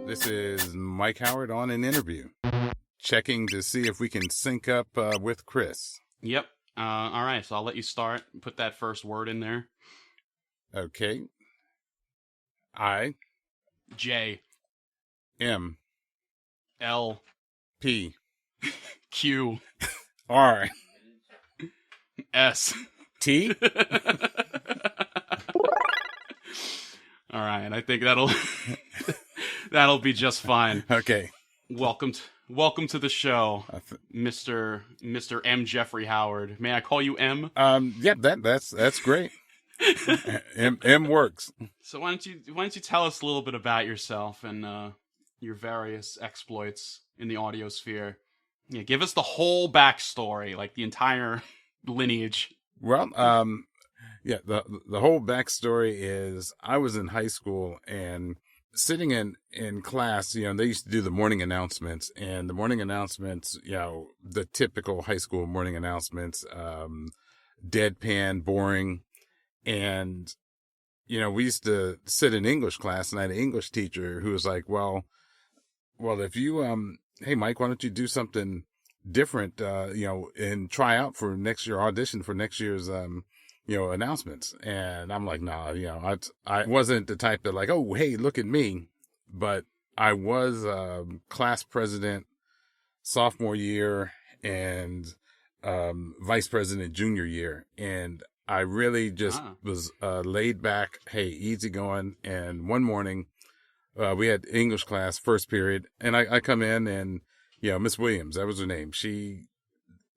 This is Mike Howard on an interview, checking to see if we can sync up with Chris. Yep. All right, so I'll let you start. Put that first word in there. Okay. I J M L P Q R S T. All right, I think that'll be just fine. Okay. Welcome to the show, Mr. M. Jeffery Howard. May I call you M? Yeah, that's great. M works. So why don't you tell us a little bit about yourself and your various exploits in the audio sphere? Yeah, give us the whole backstory, like the entire lineage. Well, yeah, the whole backstory is I was in high school and sitting in class, they used to do the morning announcements, and the morning announcements, the typical high school morning announcements, deadpan, boring. And, we used to sit in English class, and I had an English teacher who was like, well, if you, hey, Mike, why don't you do something different, and try out for next year, audition for next year's, announcements. And I'm like, nah, I wasn't the type that like, oh, hey, look at me. But I was class president sophomore year and vice president junior year. And I really just was laid back, hey, easy going. And one morning, we had English class, first period. And I come in and, Miss Williams, that was her name. She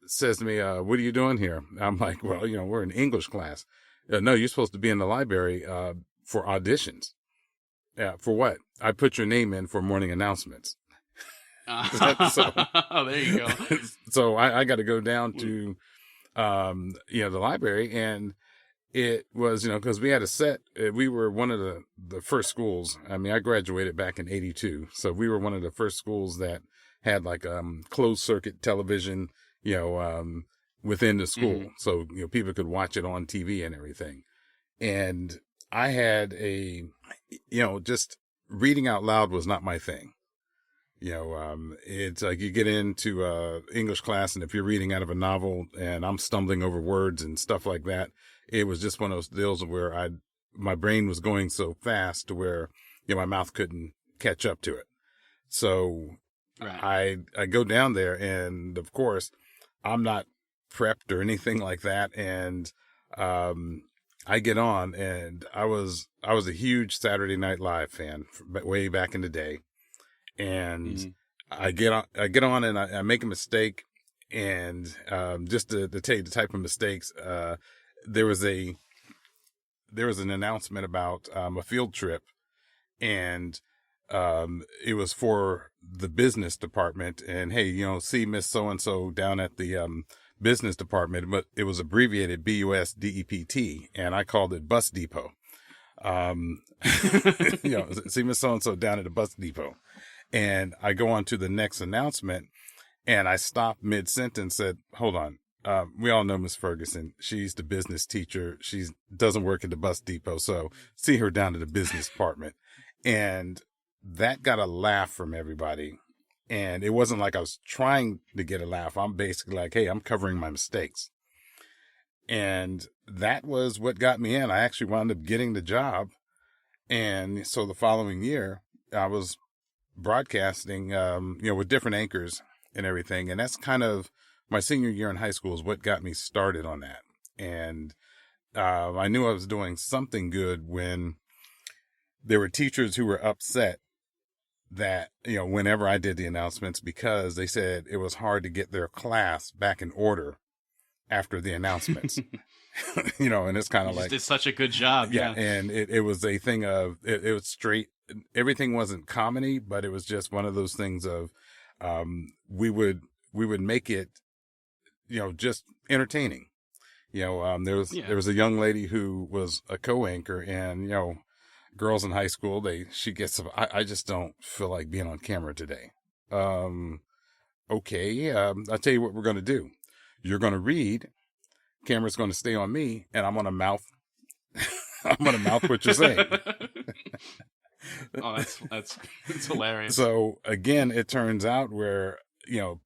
says to me, what are you doing here? I'm like, well, we're in English class. No, you're supposed to be in the library for auditions. For what? I put your name in for morning announcements. So there you go. So I got to go down to, the library, and it was, because we had a set. We were one of the first schools. I mean, I graduated back in '82, so we were one of the first schools that had like closed circuit television, within the school. Mm-hmm. So, people could watch it on TV and everything. And I had just reading out loud was not my thing. It's like you get into English class, and if you're reading out of a novel and I'm stumbling over words and stuff like that, it was just one of those deals where my brain was going so fast to where, my mouth couldn't catch up to it. So right. I go down there, and of course I'm not prepped or anything like that. And, I get on, and I was a huge Saturday Night Live fan way back in the day. And mm-hmm. I get on and I make a mistake. And, just to tell you the type of mistakes, there was an announcement about, a field trip, and, it was for the business department, and hey, see Miss So-and-so down at the, business department, but it was abbreviated BUSDEPT, and I called it Bus Depot. See Miss So-and-so down at the bus depot. And I go on to the next announcement, and I stopped mid-sentence, said, hold on. We all know Miss Ferguson. She's the business teacher. She doesn't work at the bus depot. So see her down at the business department. And that got a laugh from everybody. And it wasn't like I was trying to get a laugh. I'm basically like, hey, I'm covering my mistakes. And that was what got me in. I actually wound up getting the job. And so the following year, I was broadcasting, with different anchors and everything. And that's kind of my senior year in high school is what got me started on that. And I knew I was doing something good when there were teachers who were upset that, whenever I did the announcements, because they said it was hard to get their class back in order after the announcements, and it's kind of like, did such a good job. Yeah. And it was a thing of, it was straight, everything wasn't comedy, but it was just one of those things of, we would make it, just entertaining. There was a young lady who was a co-anchor, and, girls in high school, she gets, I just don't feel like being on camera today. Okay. I'll tell you what we're going to do. You're going to read, camera's going to stay on me, and I'm going to mouth what you're saying. Oh, that's hilarious. So again, it turns out where,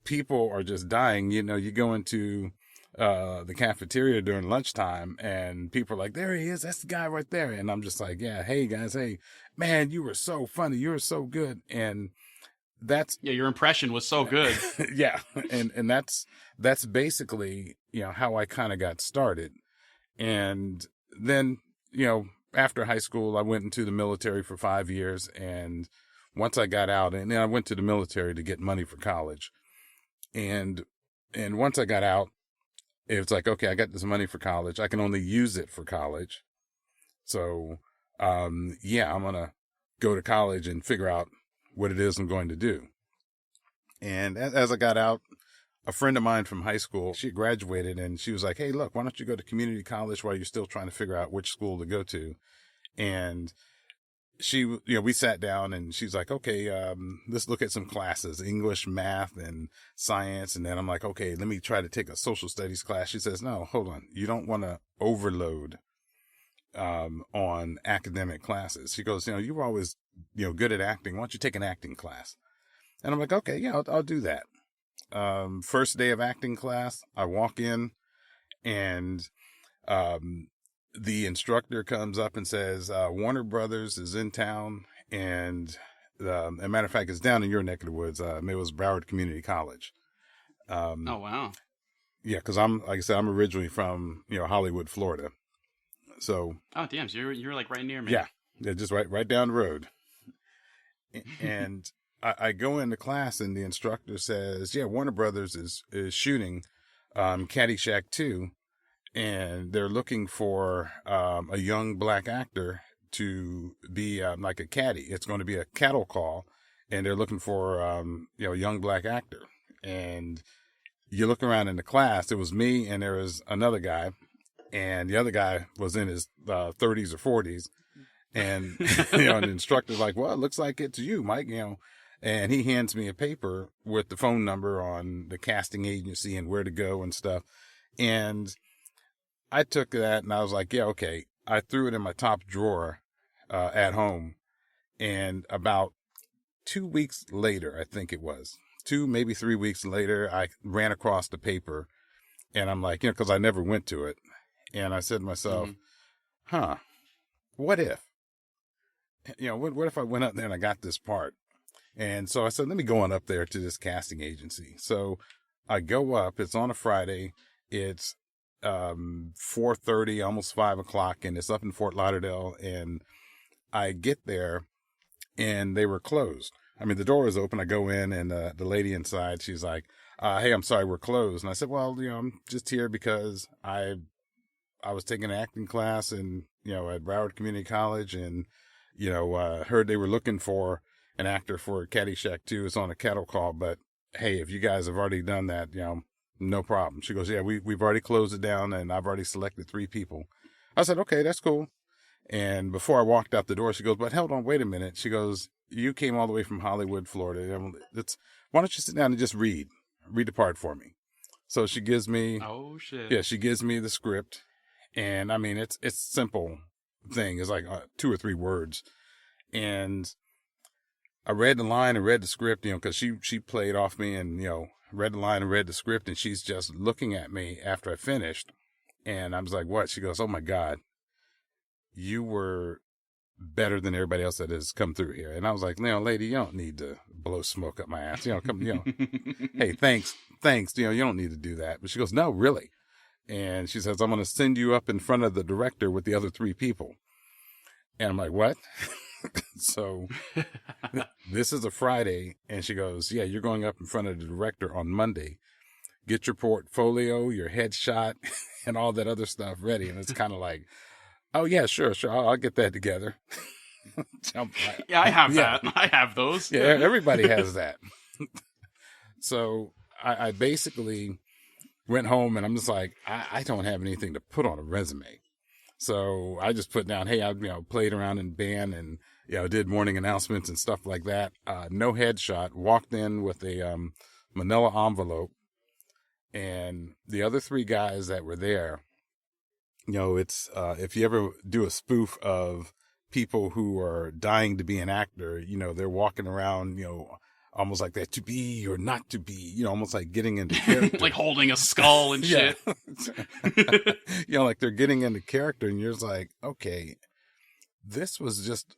people are just dying. You go into the cafeteria during lunchtime and people are like, there he is. That's the guy right there. And I'm just like, yeah, hey guys, hey, man, you were so funny. You were so good. And that's, Yeah, your impression was so good. yeah. And that's basically, how I kind of got started. And then, after high school, I went into the military for 5 years. And once I got out, and then I went to the military to get money for college. And once I got out, it was like, okay, I got this money for college. I can only use it for college. So, yeah, I'm going to go to college and figure out what it is I'm going to do. And as I got out, a friend of mine from high school, she graduated and she was like, hey, look, why don't you go to community college while you're still trying to figure out which school to go to? And she, we sat down and she's like, okay, let's look at some classes, English, math, and science. And then I'm like, okay, let me try to take a social studies class. She says, no, hold on. You don't want to overload, on academic classes. She goes, you were always, good at acting. Why don't you take an acting class? And I'm like, okay, yeah, I'll do that. First day of acting class, I walk in and, the instructor comes up and says, Warner Brothers is in town. And, as a matter of fact, it's down in your neck of the woods. It was Broward Community College. Oh, wow. Yeah. Cause like I said, I'm originally from, Hollywood, Florida. So. Oh, damn. So you're like right near me. Yeah. Yeah. Just right down the road. And I go into class and the instructor says, yeah, Warner Brothers is shooting, Caddyshack 2. And they're looking for a young black actor to be like a caddy. It's going to be a cattle call, and they're looking for a young black actor. And you look around in the class, it was me and there was another guy, and the other guy was in his 30s or 40s. And the instructor's like, well, it looks like it's you, Mike. And he hands me a paper with the phone number on the casting agency and where to go and stuff. And I took that and I was like, yeah, okay. I threw it in my top drawer at home. And about 2 weeks later, I think it was 2, maybe 3 weeks later, I ran across the paper and I'm like, because I never went to it. And I said to myself, what if, what if I went up there and I got this part? And so I said, let me go on up there to this casting agency. So I go up, it's on a Friday. It's 4:30, almost 5:00, and it's up in Fort Lauderdale. And I get there and they were closed. I mean, the door is open. I go in and the lady inside, she's like, hey, I'm sorry, we're closed. And I said, well, I'm just here because I was taking an acting class and, at Broward Community College and, heard they were looking for an actor for Caddyshack 2. It's on a cattle call, but hey, if you guys have already done that, no problem. She goes, yeah, we've already closed it down and I've already selected 3 people. I said, okay, that's cool. And before I walked out the door, she goes, but hold on, wait a minute. She goes, you came all the way from Hollywood, Florida. Why don't you sit down and just read the part for me? So she gives me, oh shit. Yeah, she gives me the script. And I mean, it's simple thing. It's like 2 or 3 words. And I read the line and read the script, cause she played off me and, read the line and read the script, and she's just looking at me after I finished. And I was like, what? She goes, oh my God, you were better than everybody else that has come through here. And I was like, lady, you don't need to blow smoke up my ass. Come, hey, thanks. You don't need to do that. But she goes, no, really. And she says, I'm going to send you up in front of the director with the other 3 people. And I'm like, what? So this is a Friday. And she goes, yeah, you're going up in front of the director on Monday. Get your portfolio, your headshot, and all that other stuff ready. And it's kind of like, oh, yeah, sure. I'll get that together. Yeah, I have that. I have those. Yeah, everybody has that. So I basically went home and I'm just like, I don't have anything to put on a resume. So I just put down, hey, I played around in band and did morning announcements and stuff like that. No headshot. Walked in with a manila envelope, and the other 3 guys that were there, it's if you ever do a spoof of people who are dying to be an actor, they're walking around, almost like that, to be or not to be, almost like getting into character. Like holding a skull and shit. Like they're getting into character, and you're just like, okay, this was just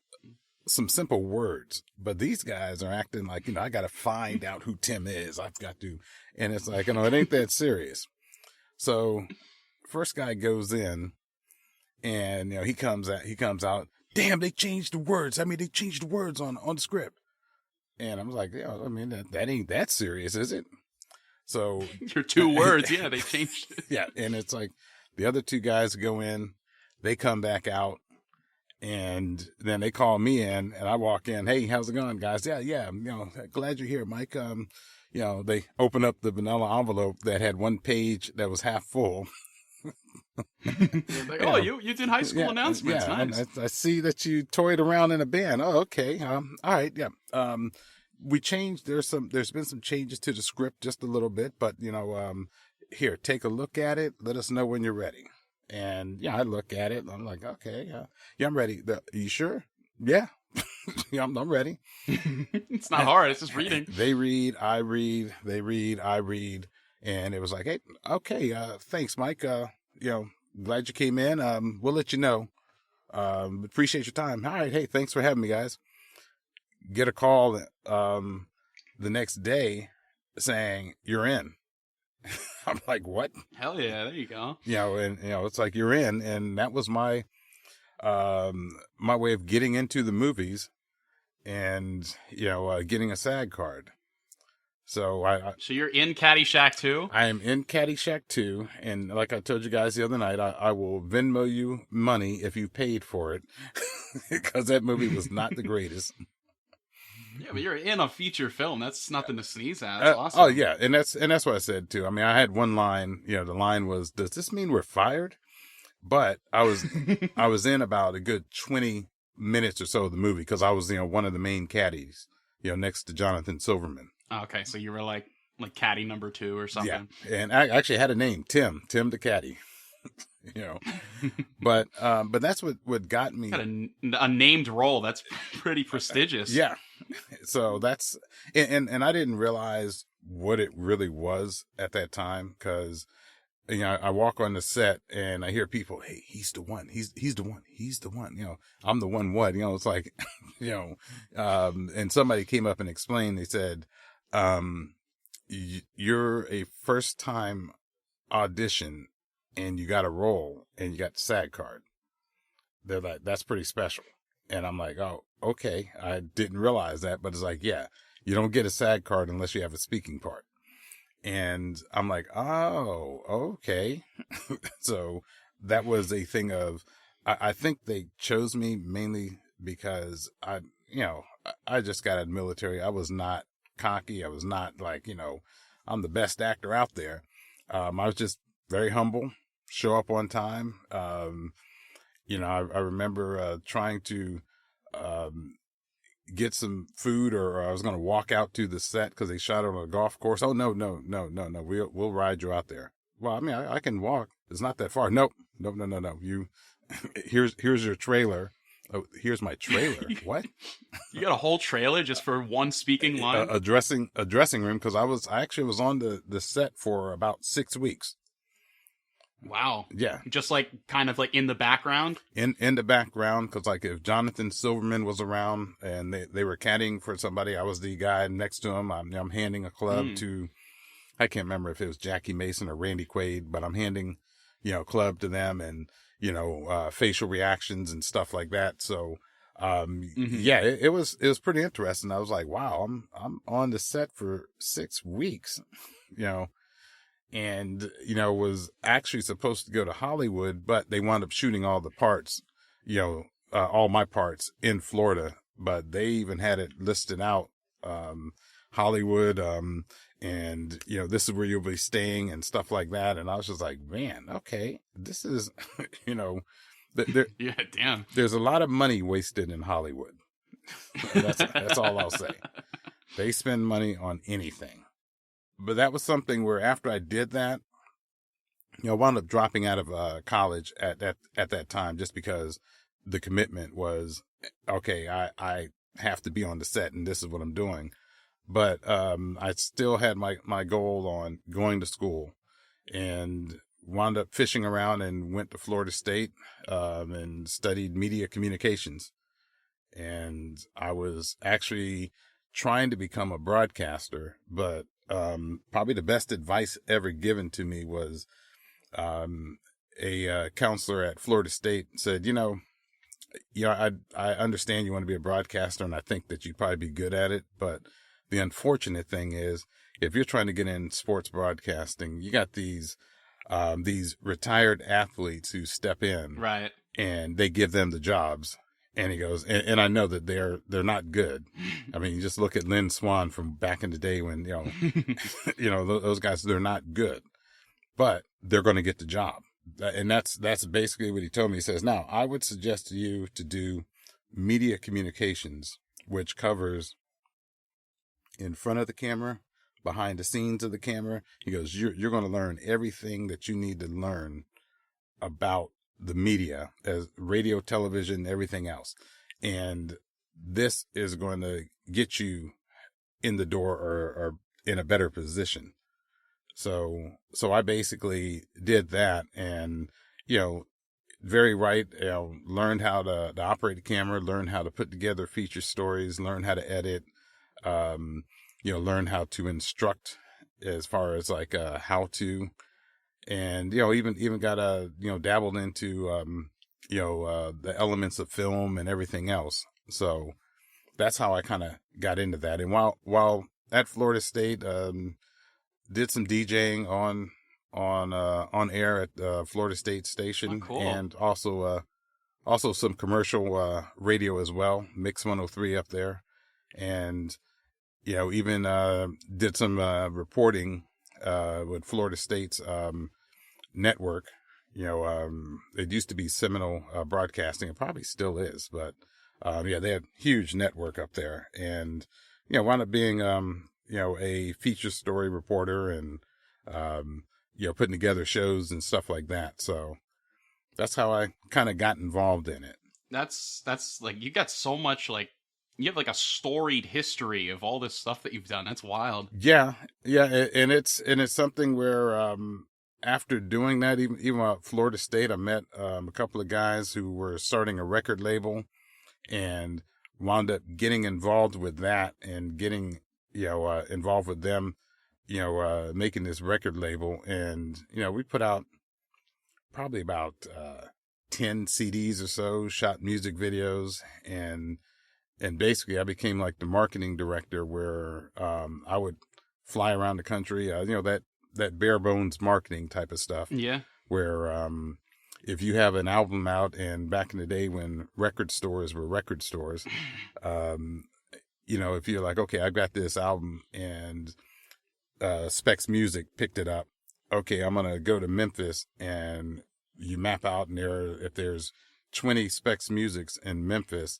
some simple words, but these guys are acting like, I got to find out who Tim is. I've got to, and it's like, it ain't that serious. So first guy goes in, and, he comes out, damn, they changed the words. They changed the words on the script. And I'm like, that ain't that serious, is it? So your 2 words. Yeah. They changed it. Yeah. And it's like the other 2 guys go in, they come back out, and then they call me in, and I walk in. Hey, how's it going, guys? Yeah. Glad you're here, Mike. They open up the vanilla envelope that had 1 page that was half full. Like, oh, you did high school announcements. Yeah, nice. I see that you toyed around in a band. Oh, okay. All right. Yeah. We changed. There's been some changes to the script, just a little bit, but here, take a look at it. Let us know when you're ready. And yeah, I look at it. I'm like, okay, yeah, I'm ready. You sure? Yeah. Yeah, I'm ready. It's not hard. It's just reading. They read, I read, they read, I read. And it was like, hey, okay, thanks, Mike. Glad you came in. We'll let you know. Appreciate your time. All right, hey, thanks for having me, guys. Get a call the next day saying you're in. I'm like, what? Hell yeah, there you go. It's like you're in, and that was my my way of getting into the movies, and getting a SAG card. So so you're in Caddyshack 2? I am in Caddyshack 2, and like I told you guys the other night, I will Venmo you money if you paid for it, because that movie was not the greatest. Yeah, but you're in a feature film. That's nothing to sneeze at. That's awesome. Oh yeah, and that's what I said too. I had one line. The line was, "Does this mean we're fired?" But I was in about a good 20 minutes or so of the movie, because I was one of the main caddies, next to Jonathan Silverman. Okay, so you were like caddy number 2 or something. Yeah, and I actually had a name, Tim the caddy. But that's what got me. Got a named role. That's pretty prestigious. Yeah. So that's, and I didn't realize what it really was at that time, because I walk on the set and I hear people, hey, he's the one, he's the one, he's the one, I'm the one. What, it's like, and somebody came up and explained. They said, you're a first time audition and you got a role and you got the SAG card. They're like, that's pretty special. And I'm like, oh, okay. I didn't realize that, but it's like, yeah, you don't get a SAG card unless you have a speaking part. And I'm like, oh, okay. So that was a thing of, I think they chose me mainly because I just got out of the military. I was not cocky. I was not like, I'm the best actor out there. I was just very humble, show up on time. I remember trying to get some food, or I was going to walk out to the set because they shot it on a golf course. Oh, no. We'll ride you out there. Well, I can walk. It's not that far. Nope. No. Here's your trailer. Oh, here's my trailer. What? You got a whole trailer just for one speaking line? A dressing room, because I actually was on the set for about 6 weeks. Wow. Yeah. Just kind of in the background? In the background, because if Jonathan Silverman was around and they were caddying for somebody, I was the guy next to him. I'm handing a club to, I can't remember if it was Jackie Mason or Randy Quaid, but I'm handing, club to them, and, facial reactions and stuff like that. So, yeah, it was pretty interesting. I was like, wow, I'm on the set for 6 weeks, and, was actually supposed to go to Hollywood, but they wound up shooting all the parts, all my parts in Florida, but they even had it listed out, Hollywood, and, this is where you'll be staying and stuff like that. And I was just like, man, okay, this is, yeah, damn. There's a lot of money wasted in Hollywood. That's all I'll say. They spend money on anything. But that was something where after I did that, I wound up dropping out of college at that time, just because the commitment was, okay, I have to be on the set and this is what I'm doing. But, I still had my goal on going to school, and wound up fishing around and went to Florida State, and studied media communications. And I was actually trying to become a broadcaster, but, probably the best advice ever given to me was, a counselor at Florida State said, I understand you want to be a broadcaster, and I think that you'd probably be good at it. But the unfortunate thing is, if you're trying to get in sports broadcasting, you got these retired athletes who step in, Right. and they give them the jobs. And he goes, and I know that they're not good. I mean, you just look at Lynn Swan from back in the day when, those guys, they're not good, but they're going to get the job. And that's basically what he told me. He says, now I would suggest to you to do media communications, which covers in front of the camera, behind the scenes of the camera. He goes, you're going to learn everything that you need to learn about the media, as radio, television, everything else. And this is going to get you in the door or in a better position. So I basically did that, and, very right, learned how to operate a camera, learned how to put together feature stories, learned how to edit, learn how to instruct as far as like, how to, and, even got dabbled into, the elements of film and everything else. So that's how I kind of got into that. And while at Florida State, did some DJing on air at Florida State Station. Oh, cool. And also some commercial radio as well, Mix 103 up there. And even did some reporting with Florida State's network. It used to be Seminole Broadcasting. It probably still is, but they had a huge network up there, and wound up being a feature story reporter, and putting together shows and stuff like that. So that's how I kind of got involved in it. That's like, you got so much, like, you have like a storied history of all this stuff that you've done. That's wild. Yeah, and it's something where after doing that, even at Florida State, I met a couple of guys who were starting a record label, and wound up getting involved with that, and getting involved with them, making this record label. And we put out probably about 10 CDs or so, shot music videos, and basically I became like the marketing director, where I would fly around the country, that bare bones marketing type of stuff. Yeah. Where if you have an album out, and back in the day when record stores were record stores, if you're like, okay, I've got this album, and Specs Music picked it up. Okay, I'm going to go to Memphis, and you map out, and if there's 20 Specs Musics in Memphis,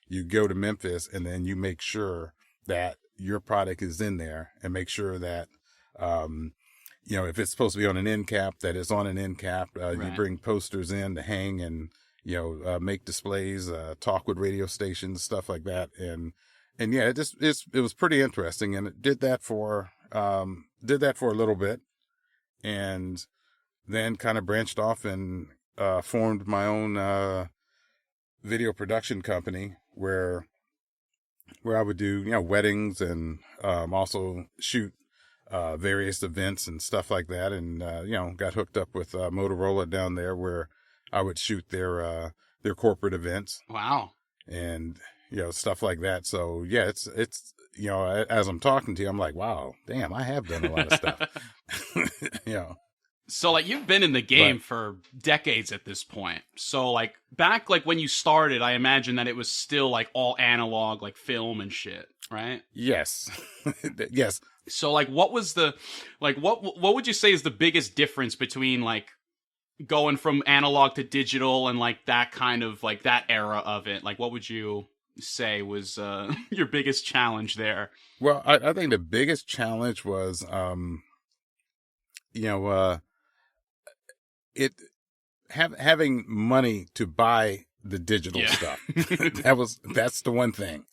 you go to Memphis, and then you make sure that your product is in there, and make sure that, if it's supposed to be on an end cap, that it's on an end cap. Right. You bring posters in to hang, and, make displays, talk with radio stations, stuff like that. And yeah, it was pretty interesting. And it did that for a little bit, and then kind of branched off and, formed my own, video production company, where I would do, weddings, and, also shoot, various events and stuff like that. And, got hooked up with, Motorola down there, where I would shoot their corporate events. Wow. And, stuff like that. So yeah, it's, as I'm talking to you, I'm like, wow, damn, I have done a lot of stuff. So, like, you've been in the game for decades at this point. So, like, back, like, when you started, I imagine that it was still, like, all analog, like, film and shit, right? Yes. Yes. So, like, what was the, like, what would you say is the biggest difference between, like, going from analog to digital, and, like, that kind of, like, that era of it? Like, what would you say was your biggest challenge there? Well, I think the biggest challenge was, having money to buy the digital Yeah. stuff. That's the one thing.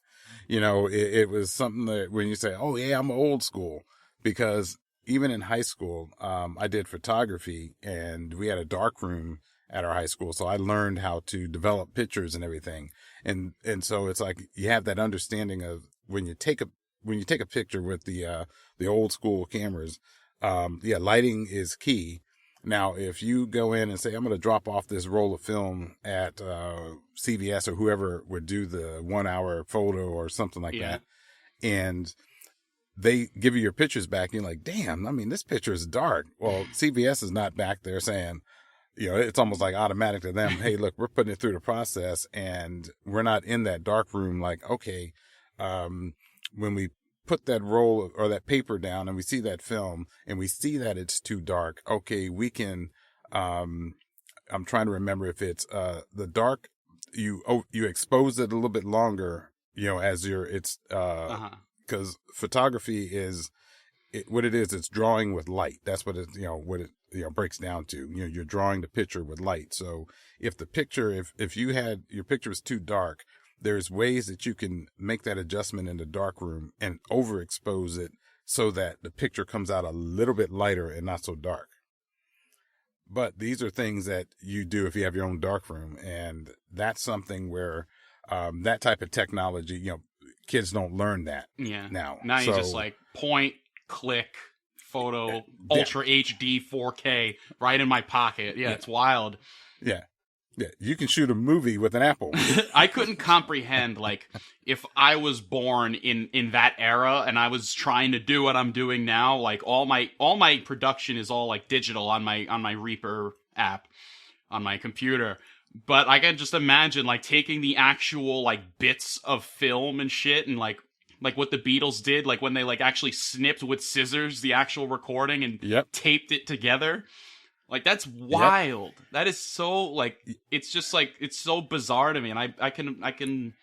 It was something that when you say, oh yeah, I'm old school, because even in high school, I did photography and we had a dark room at our high school. So I learned how to develop pictures and everything. And so it's like you have that understanding of when you take a picture with the old school cameras, yeah, lighting is key. Now, if you go in and say, I'm going to drop off this roll of film at CVS or whoever would do the 1 hour photo or something like Yeah. that, and they give you your pictures back, and you're like, damn, I mean, this picture is dark. Well, CVS is not back there saying, it's almost like automatic to them. Hey, look, we're putting it through the process and we're not in that dark room. Like, okay, when we put that roll or that paper down and we see that film and we see that it's too dark, okay, we can, I'm trying to remember if it's, the dark, you expose it a little bit longer, Uh-huh. because photography is, what it is, it's drawing with light. That's what it, what it, breaks down to. You're drawing the picture with light. So if the picture, if you had, your picture was too dark, there's ways that you can make that adjustment in the dark room and overexpose it so that the picture comes out a little bit lighter and not so dark. But these are things that you do if you have your own dark room. And that's something where, that type of technology, kids don't learn that Yeah. now. Now you So, just like point, click, photo, yeah, Ultra HD 4K right in my pocket. Yeah, yeah, it's wild. yeah. Yeah, you can shoot a movie with an Apple. I couldn't comprehend, like, if I was born in that era and I was trying to do what I'm doing now, like all my production is all like digital on my Reaper app on my computer. But I can just imagine like taking the actual like bits of film and shit and like what the Beatles did, like when they like actually snipped with scissors the actual recording and Yep. taped it together. Like, that's Yep. wild. That is so, like, it's just, like, it's so bizarre to me. And I can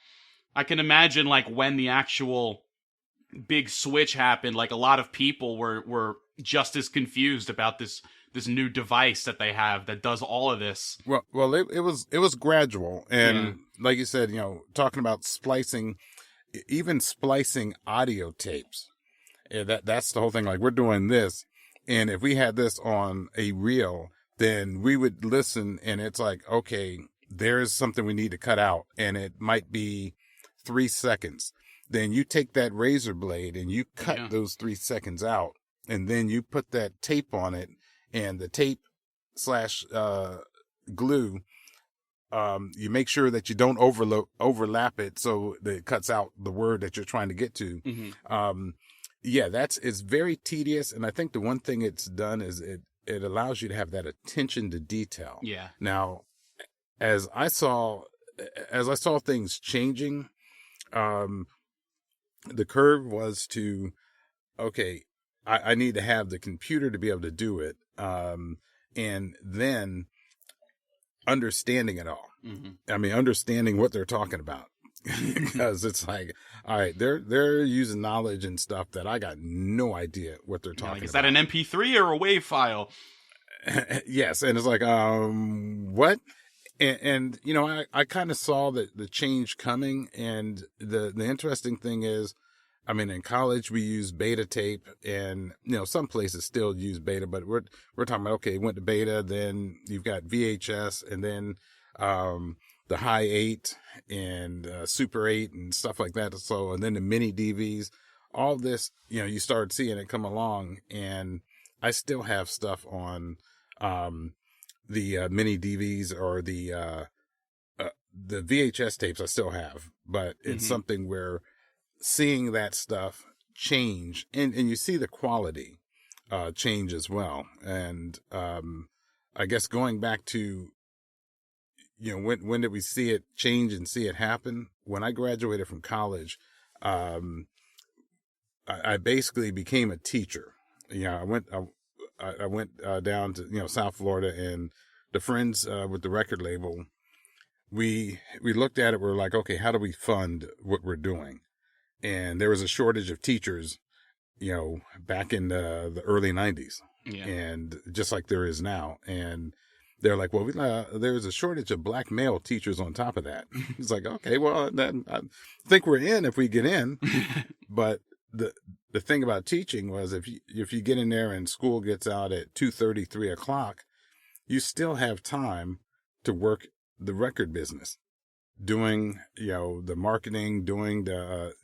imagine, like, when the actual big switch happened, like, a lot of people were just as confused about this new device that they have that does all of this. Well, it was gradual. And like you said, talking about splicing, even splicing audio tapes, that's the whole thing. Like, we're doing this. And if we had this on a reel, then we would listen and it's like, okay, there's something we need to cut out. And it might be 3 seconds. Then you take that razor blade and you cut those 3 seconds out. And then you put that tape on it, and the tape / glue, you make sure that you don't overlap it so that it cuts out the word that you're trying to get to. Mm-hmm. Yeah, it's very tedious. And I think the one thing it's done is it allows you to have that attention to detail. Yeah. Now, as I saw things changing, the curve was to, okay, I need to have the computer to be able to do it. And then understanding it all. Mm-hmm. I mean, understanding what they're talking about. Because it's like, all right, they're using knowledge and stuff that I got no idea what they're talking Like, is about. that an MP3 or a WAV file? Yes, and it's like, what? And I kind of saw the change coming, and the interesting thing is, I mean, in college we use beta tape, and some places still use beta, but we're talking about, okay, went to beta, then you've got VHS, and then the high 8 and super 8 and stuff like that. So, and then the mini DVs, all this, you start seeing it come along, and I still have stuff on the mini DVs or the VHS tapes. I still have, but it's something where seeing that stuff change, and you see the quality change as well. And I guess going back to, when did we see it change and see it happen? When I graduated from college, I basically became a teacher. I went down to, South Florida, and the friends with the record label, we looked at it. We're like, okay, how do we fund what we're doing? And there was a shortage of teachers, back in the early 90s. Yeah. And just like there is now. And, they're like, well, there's a shortage of black male teachers on top of that. It's like, okay, well, then I think we're in if we get in. But the thing about teaching was if you get in there and school gets out at 2:30, 3 o'clock, you still have time to work the record business, doing, the marketing, doing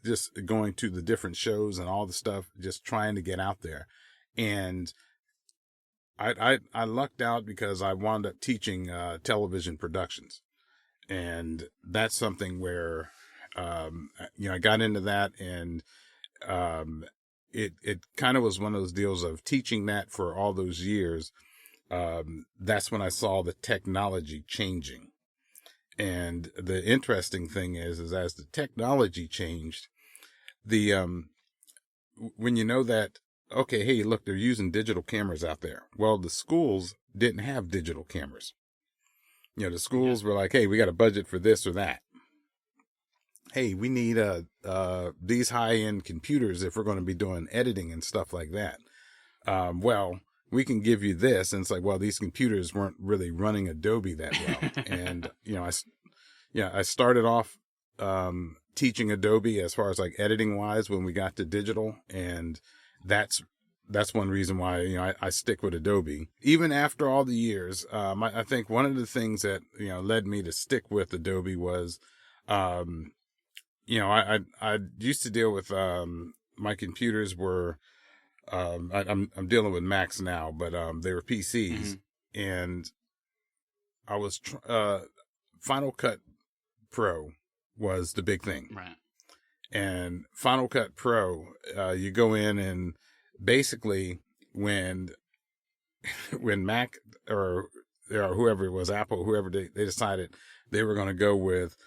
just going to the different shows and all the stuff, just trying to get out there. And I lucked out because I wound up teaching television productions, and that's something where I got into that, and it kind of was one of those deals of teaching that for all those years. That's when I saw the technology changing, and the interesting thing is as the technology changed, the when you know that, okay, hey, look, they're using digital cameras out there. Well, the schools didn't have digital cameras. The schools were like, hey, we got a budget for this or that. Hey, we need these high-end computers if we're going to be doing editing and stuff like that. Well, we can give you this. And it's like, well, these computers weren't really running Adobe that well. And, I started off teaching Adobe as far as like editing wise when we got to digital, and that's one reason why I stick with Adobe even after all the years. I think one of the things that led me to stick with Adobe was I used to deal with my computers were I'm dealing with Macs now, but they were PCs, and I was Final Cut Pro was the big thing. Right. And Final Cut Pro, you go in and basically when Mac or whoever it was, Apple, whoever they decided they were going to go with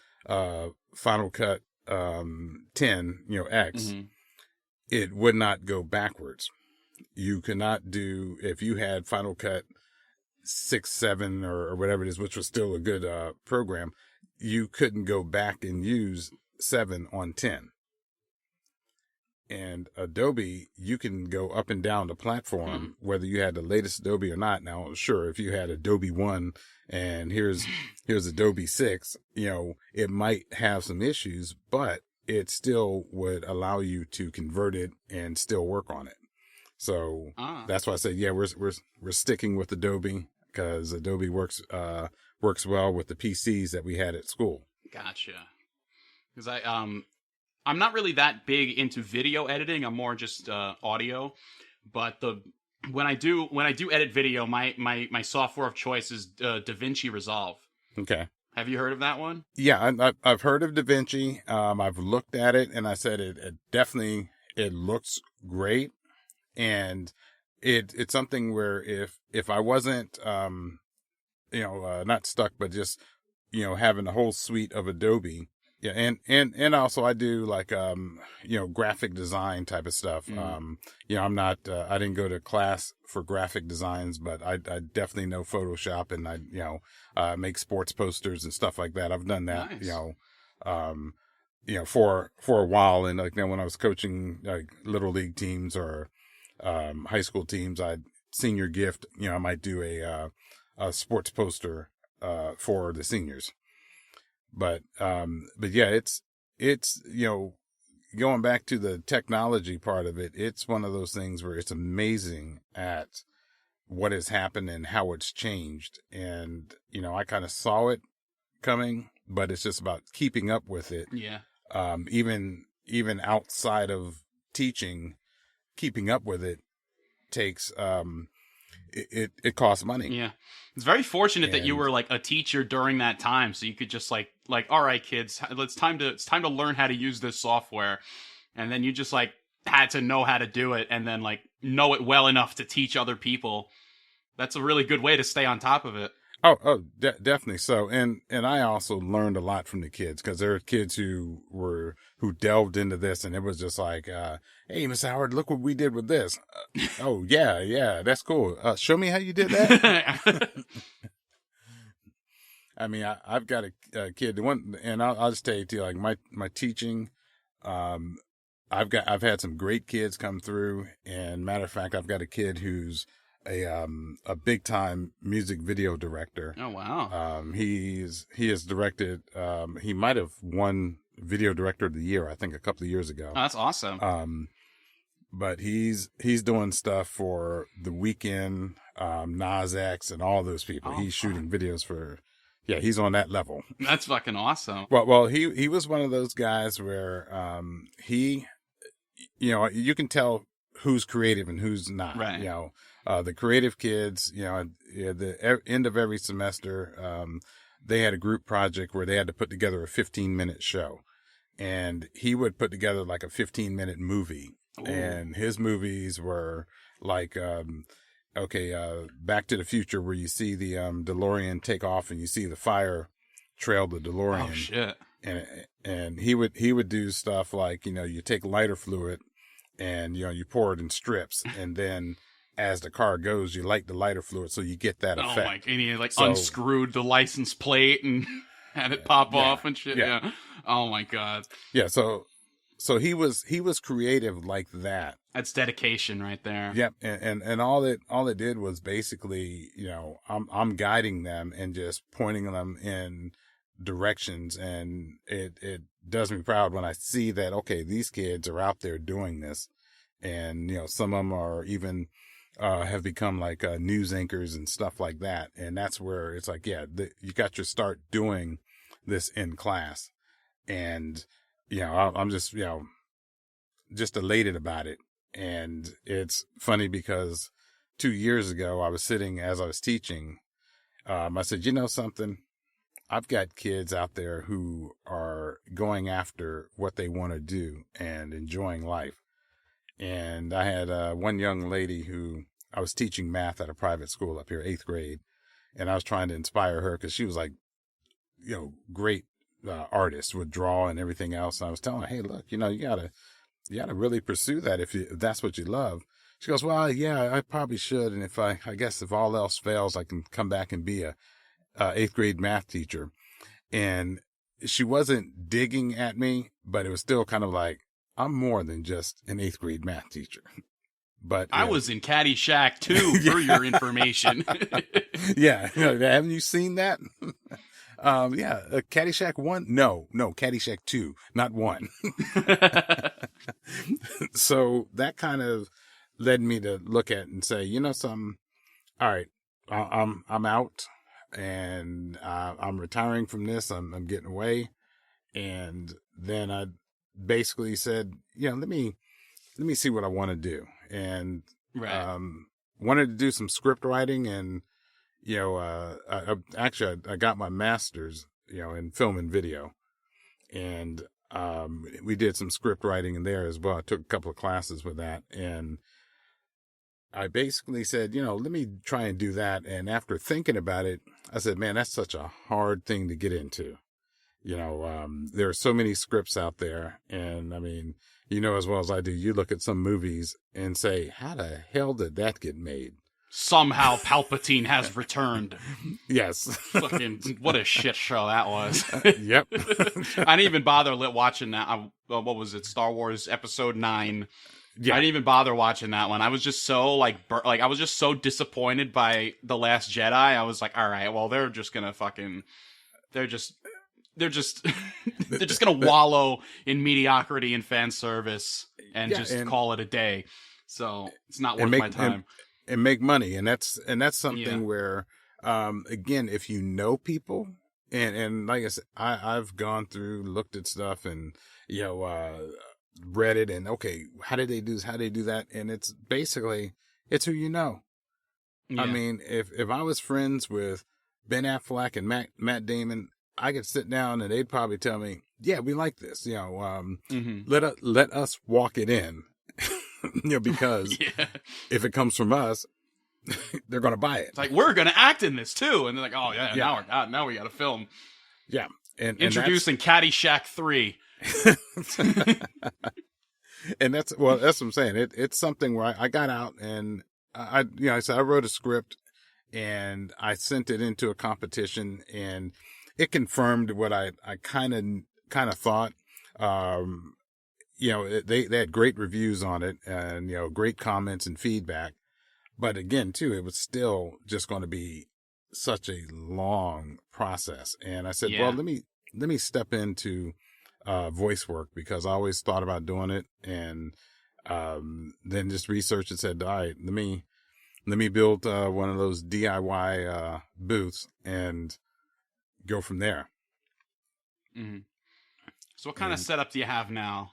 Final Cut 10, X, it would not go backwards. You could not do, if you had Final Cut 6, 7, or whatever it is, which was still a good program, you couldn't go back and use 7 on 10. And Adobe, you can go up and down the platform, whether you had the latest Adobe or not. Now, sure, if you had Adobe 1 and here's Adobe 6, it might have some issues, but it still would allow you to convert it and still work on it. So that's why I said, we're sticking with Adobe because Adobe works well with the PCs that we had at school. Gotcha. Because I'm not really that big into video editing. I'm more just audio. But when I do edit video, my software of choice is DaVinci Resolve. Okay. Have you heard of that one? Yeah, I've heard of DaVinci. I've looked at it, and I said it definitely looks great, and it's something where if I wasn't not stuck, but just having a whole suite of Adobe. Yeah, and also I do like graphic design type of stuff. I'm not I didn't go to class for graphic designs, but I definitely know Photoshop, and I make sports posters and stuff like that. I've done that, nice. For a while, and like when I was coaching like little league teams or high school teams, senior gift, I might do a sports poster for the seniors. But yeah, it's going back to the technology part of it, it's one of those things where it's amazing at what has happened and how it's changed. And, I kind of saw it coming, but it's just about keeping up with it. Yeah. Even outside of teaching, keeping up with it takes, it costs money. Yeah. It's very fortunate that you were like a teacher during that time, so you could just like, all right, kids, it's time to learn how to use this software. And then you just like had to know how to do it, and then like know it well enough to teach other people. That's a really good way to stay on top of it. Oh, definitely so. And I also learned a lot from the kids, because there are kids who delved into this, and it was just like, hey, Miss Howard, look what we did with this. Oh yeah, that's cool. Show me how you did that. I mean, I've got a kid, and I'll just tell you too, like my teaching, I've had some great kids come through, and matter of fact, I've got a kid who's a big time music video director. Oh wow. He has directed. He might have won Video Director of the Year, I think, a couple of years ago. Oh, that's awesome. But he's doing stuff for The Weeknd, Nas X, and all those people. Oh, He's fuck. shooting videos for. Yeah, he's on that level. That's fucking awesome. Well, he was one of those guys where he, you can tell who's creative and who's not. Right. The creative kids, at the end of every semester, they had a group project where they had to put together a 15-minute show, and he would put together like a 15-minute movie. Ooh. And his movies were like, Back to the Future, where you see the DeLorean take off and you see the fire trail the DeLorean. Oh shit! And he would do stuff like, you take lighter fluid and you pour it in strips, and then as the car goes, you light the lighter fluid so you get that effect. Oh my! And he unscrewed the license plate and had it pop off and shit. Yeah. Oh my god. Yeah. So he was creative like that. That's dedication right there. Yep. And all it did was basically, I'm guiding them and just pointing them in directions, and it does me proud when I see that, okay, these kids are out there doing this, and some of them are even have become like news anchors and stuff like that, and that's where it's like, you got to start doing this in class, and I'm just just elated about it. And it's funny because 2 years ago I was sitting as I was teaching, I said, something, I've got kids out there who are going after what they want to do and enjoying life. And I had one young lady who I was teaching math at a private school up here, 8th grade. And I was trying to inspire her because she was like, great artist, would draw and everything else. And I was telling her, hey, look, you gotta really pursue that if that's what you love. She goes, well, yeah, I probably should. And I guess if all else fails, I can come back and be a 8th grade math teacher. And she wasn't digging at me, but it was still kind of like, I'm more than just an 8th grade math teacher. But I was in Caddyshack too, for your information. Yeah. Haven't you seen that? Caddyshack 1? No, Caddyshack 2, not 1. So that kind of led me to look at and say, something, all right, I'm out, and I'm retiring from this. I'm getting away. And then I basically said, let me see what I want to do. And, right. Wanted to do some script writing, and, I got my master's, in film and video, and, we did some script writing in there as well. I took a couple of classes with that, and I basically said, let me try and do that. And after thinking about it, I said, man, that's such a hard thing to get into. There are so many scripts out there, and I mean, as well as I do, you look at some movies and say, how the hell did that get made? Somehow Palpatine has returned. Yes. Fucking, what a shit show that was. Yep. I didn't even bother watching that. What was it? Star Wars Episode 9. Yeah. I didn't even bother watching that one. I was just so I was just so disappointed by The Last Jedi. I was like, all right, well, they're just gonna wallow in mediocrity and fan service and call it a day. So it's not worth my time. And make money, and that's something where, again, if you know people, and like I said, I've gone through, looked at stuff, and read it, and okay, how did they do this? How did they do that? And it's basically, it's who you know. Yeah. I mean, if I was friends with Ben Affleck and Matt Damon, I could sit down and they'd probably tell me, yeah, we like this, let us walk it in, because if it comes from us, they're going to buy it. It's like, we're going to act in this too. And they're like, oh yeah, now we got to film. Yeah. And introducing Caddyshack 3. And that's what I'm saying. It's something where I got out and I said, I wrote a script and I sent it into a competition, and it confirmed what I kind of thought. They had great reviews on it, and great comments and feedback. But again, too, it was still just going to be such a long process. And I said, well, Yeah. let me step into voice work because I always thought about doing it, and then just researched and said, all right, let me build one of those DIY booths and go from there. Hmm. So what kind of And setup do you have now?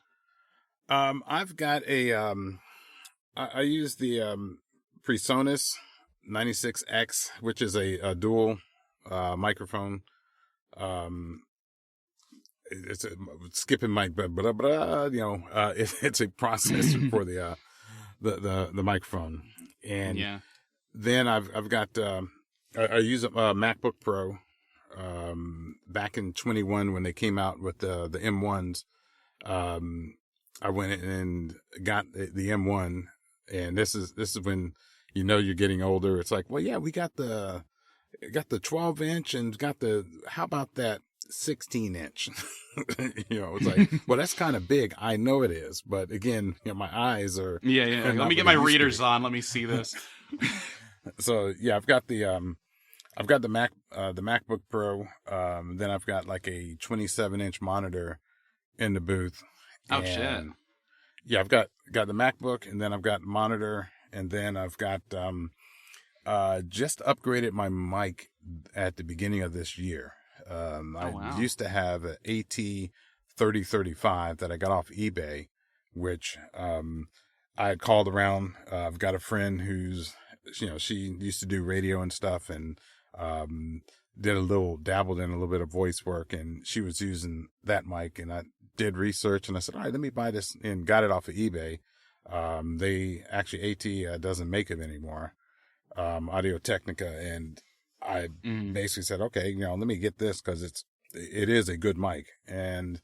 I've got a I use the PreSonus 96X, which is a dual microphone. Um, it's a skipping mic, but it's a processor for the microphone. And Yeah. then I've got I use a MacBook Pro. Back in 21 when they came out with the M1s, I went and got the M1, and this is when you know you're getting older. It's like, well, yeah, we got the 12-inch and got the, how about that 16-inch? It's like, well, that's kind of big. I know it is, but again, my eyes are Yeah, yeah. are Like, let not me get what my they used to readers be. on. Let me see this. So yeah, I've got the MacBook Pro. Then I've got like a 27-inch monitor in the booth, Oh shit. and yeah, I've got the MacBook, and then I've got monitor, and then I've got just upgraded my mic at the beginning of this year. Oh I wow. used to have an AT3035 that I got off eBay, which I had called around. I've got a friend who's, she used to do radio and stuff, and dabbled in a little bit of voice work, and she was using that mic, and I did research, and I said, all right, let me buy this, and got it off of eBay. They actually, AT doesn't make it anymore, Audio Technica, and I Mm. basically said, okay, let me get this because it is a good mic. And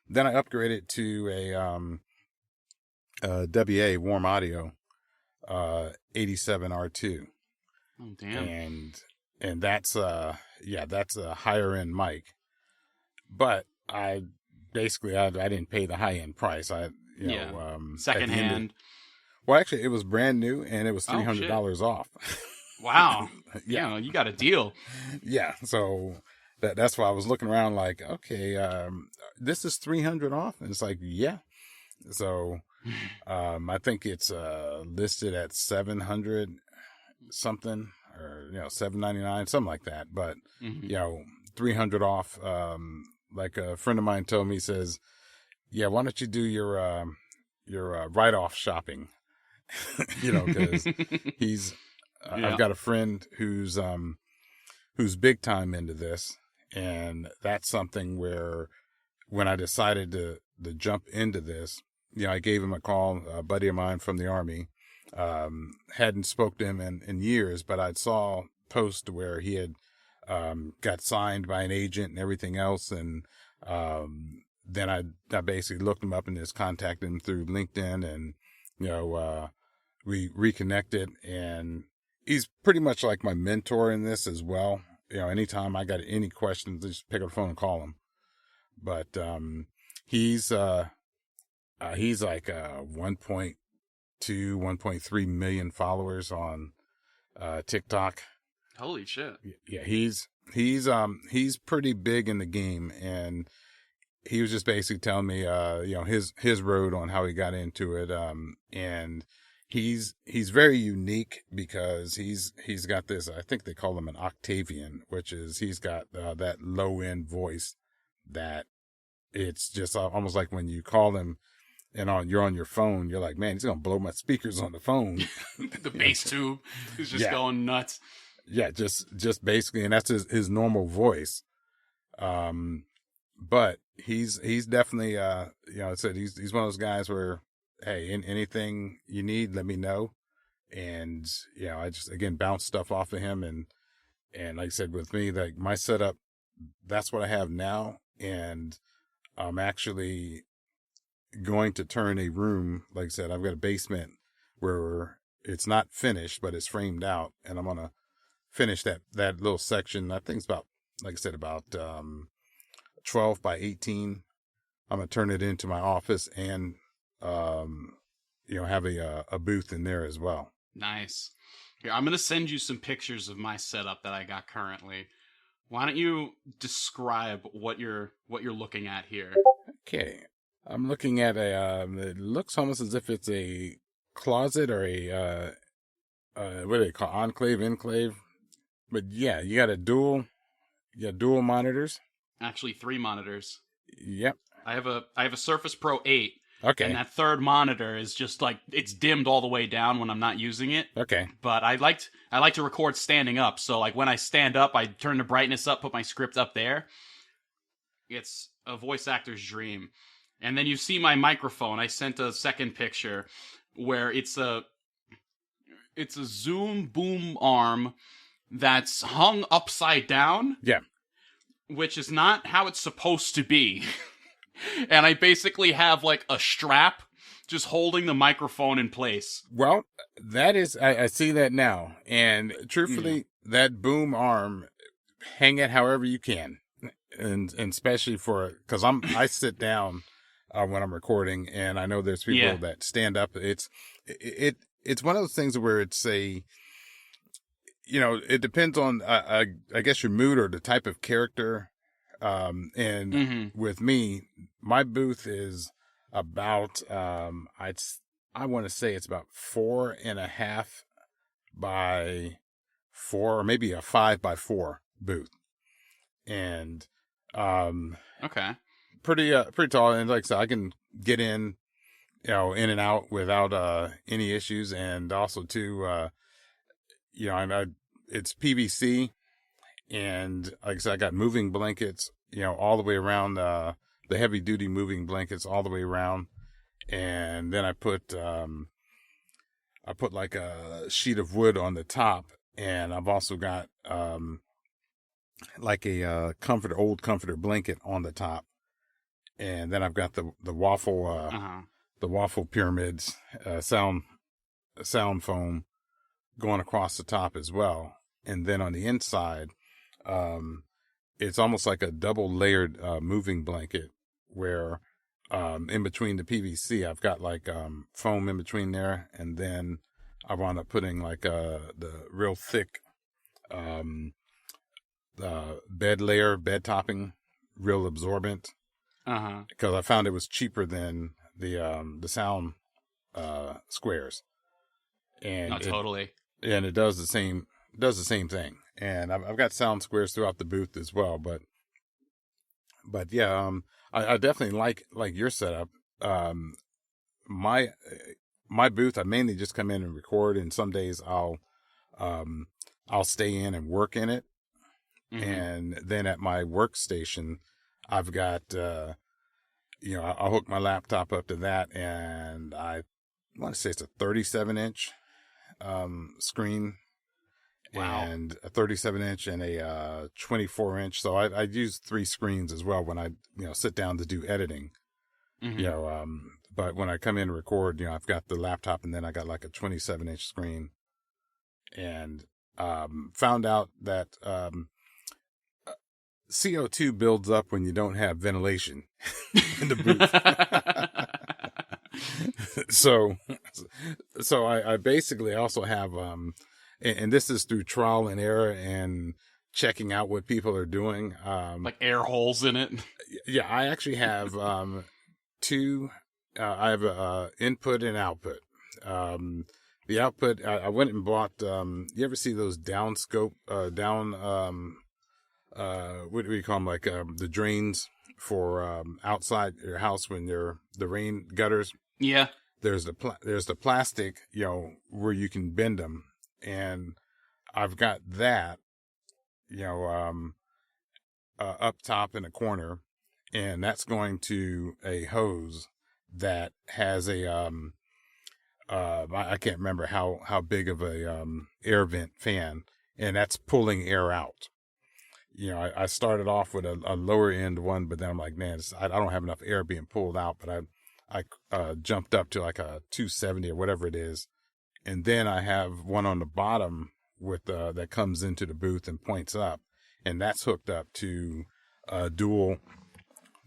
then I upgraded to a WA Warm Audio 87R2, Oh damn. and that's that's a higher end mic. But I didn't pay the high end price. Yeah. At the end of, Secondhand. well, actually, it was brand new and it was Oh shit. $300 off. Wow. Yeah. You got a deal. Yeah. So that's why I was looking around like, okay, this is 300 off. And it's like, yeah. So, I think it's, listed at 700 something, or, 799, something like that. But, Hmm. 300 off. Like a friend of mine told me, he says, yeah, why don't you do your write-off shopping? Cause he's, I've Yeah. got a friend who's big time into this, and that's something where when I decided to jump into this, I gave him a call. A buddy of mine from the Army, hadn't spoke to him in years, but I saw post where he had got signed by an agent and everything else, and then I basically looked him up and just contacted him through LinkedIn, and we reconnected, and he's pretty much like my mentor in this as well. Anytime I got any questions, just pick up the phone and call him. But he's like 1.2, 1.3 million followers on TikTok. Holy shit. Yeah, he's pretty big in the game, and he was just basically telling me his road on how he got into it, and he's very unique because he's got this, I think they call him an Octavian, which is he's got that low end voice that it's just almost like when you call him and you're on your phone, you're like, man, he's gonna blow my speakers on the phone. The bass tube is just Yeah. going nuts. Yeah, just basically, and that's his normal voice. But he's definitely I said he's one of those guys where, hey, anything you need, let me know. And I just again bounce stuff off of him, and like I said, with me, like my setup, that's what I have now, and I'm actually going to turn a room. Like I said, I've got a basement where it's not finished, but it's framed out, and I'm gonna finish that little section. I think it's about, like I said, about 12 by 18. I'm gonna turn it into my office, and have a booth in there as well. Nice. Here, I'm gonna send you some pictures of my setup that I got currently. Why don't you describe what you're looking at here? Okay. I'm looking at it looks almost as if it's a closet or what do they call enclave. But yeah, you got dual monitors. Actually, 3 monitors. Yep. I have a Surface Pro 8, and Okay. that third monitor is just like it's dimmed all the way down when I'm not using it. Okay. But I like to record standing up, so like when I stand up, I turn the brightness up, put my script up there. It's a voice actor's dream. And then you see my microphone. I sent a second picture where it's a Zoom boom arm that's hung upside down, Yeah. which is not how it's supposed to be. And I basically have like a strap just holding the microphone in place. Well, that is, I see that now. And truthfully, that boom arm, hang it however you can. And especially because I sit down when I'm recording, and I know there's people that stand up. It's one of those things where it's it depends on, I guess, your mood or the type of character. And with me, my booth is about, I want to say it's about 4.5 by 4, or maybe a 5 by 4 booth. And, Okay. pretty tall. And like I said, I can get in and out without, any issues. And also too, it's PVC. And like I said, I got moving blankets, all the way around, the heavy duty moving blankets all the way around. And then I put like a sheet of wood on the top, and I've also got, like a, old comforter blanket on the top. And then I've got the waffle pyramids, sound foam going across the top as well. And then on the inside, it's almost like a double layered, moving blanket where, in between the PVC, I've got like, foam in between there. And then I wound up putting like, the real thick, bed topping, real absorbent. Because I found it was cheaper than the sound, squares. And Totally. and it does the same thing. And I've got sound squares throughout the booth as well, but yeah, I definitely like your setup. My booth, I mainly just come in and record, and some days I'll stay in and work in it. And then at my workstation, I've got, I'll hook my laptop up to that, and I want to say it's a 37-inch, screen. Wow. And a 37-inch and a 24-inch. So I use 3 screens as well when I sit down to do editing. But when I come in to record, I've got the laptop, and then I got like a 27-inch screen. And found out that CO2 builds up when you don't have ventilation in the booth. So I basically also have and this is through trial and error and checking out what people are doing. Like air holes in it. Yeah, I actually have two. I have a input and output. The output, I went and bought. You ever see those downscope, what do we call them? Like the drains for outside your house when the rain gutters. Yeah. There's the plastic, where you can bend them. And I've got that, up top in a corner, and that's going to a hose that has a, I can't remember how big of a, air vent fan, and that's pulling air out. I started off with a lower end one, but then I'm like, man, I don't have enough air being pulled out, but I jumped up to like a 270 or whatever it is. And then I have one on the bottom with that comes into the booth and points up, and that's hooked up to dual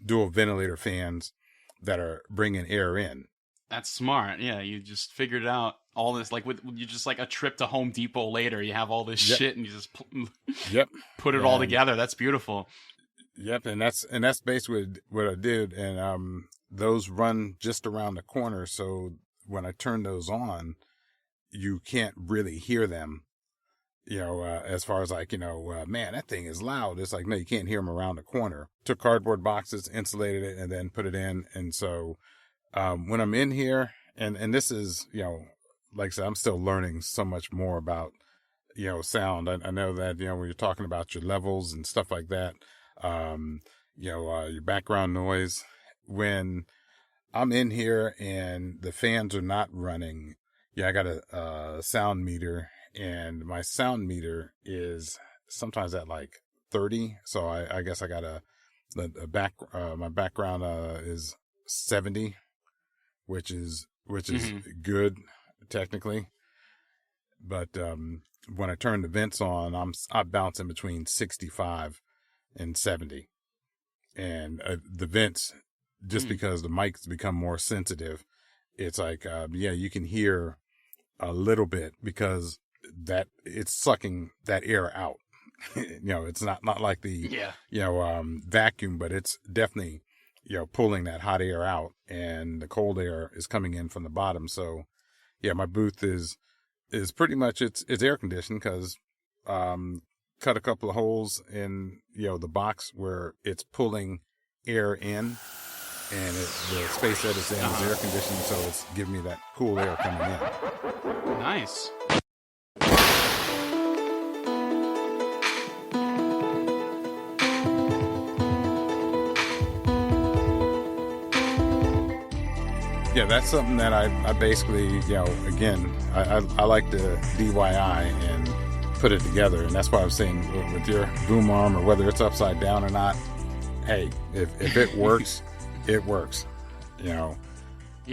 ventilator fans that are bringing air in. That's smart. Yeah, you just figured it out all this, like with you just like a trip to Home Depot later, you have all this Yep. shit and you just Yep. put it all And together. That's beautiful. yep, and that's basically what I did. And those run just around the corner, so when I turn those on, you can't really hear them. As far as like, man, that thing is loud. It's like, no, you can't hear them around the corner. Took cardboard boxes, insulated it, and then put it in. And so when I'm in here, and this is, like I said, I'm still learning so much more about, sound. I know that, when you're talking about your levels and stuff like that, your background noise, when I'm in here and the fans are not running, I got a sound meter, and my sound meter is sometimes at like 30. So I guess I got my background is 70, which is good technically. But when I turn the vents on, I bounce in between 65 and 70, and the vents, just because the mics become more sensitive, it's like you can hear a little bit because that it's sucking that air out. It's not like the vacuum, but it's definitely pulling that hot air out, and the cold air is coming in from the bottom. So my booth is pretty much it's air conditioned, because cut a couple of holes in the box where it's pulling air in, and the space that it's in is air conditioned, so it's giving me that cool air coming in. Nice. Yeah, that's something that I basically, again, I like to DIY and put it together. And that's why I was saying with your boom arm, or whether it's upside down or not, hey, if it works, it works, Yeah,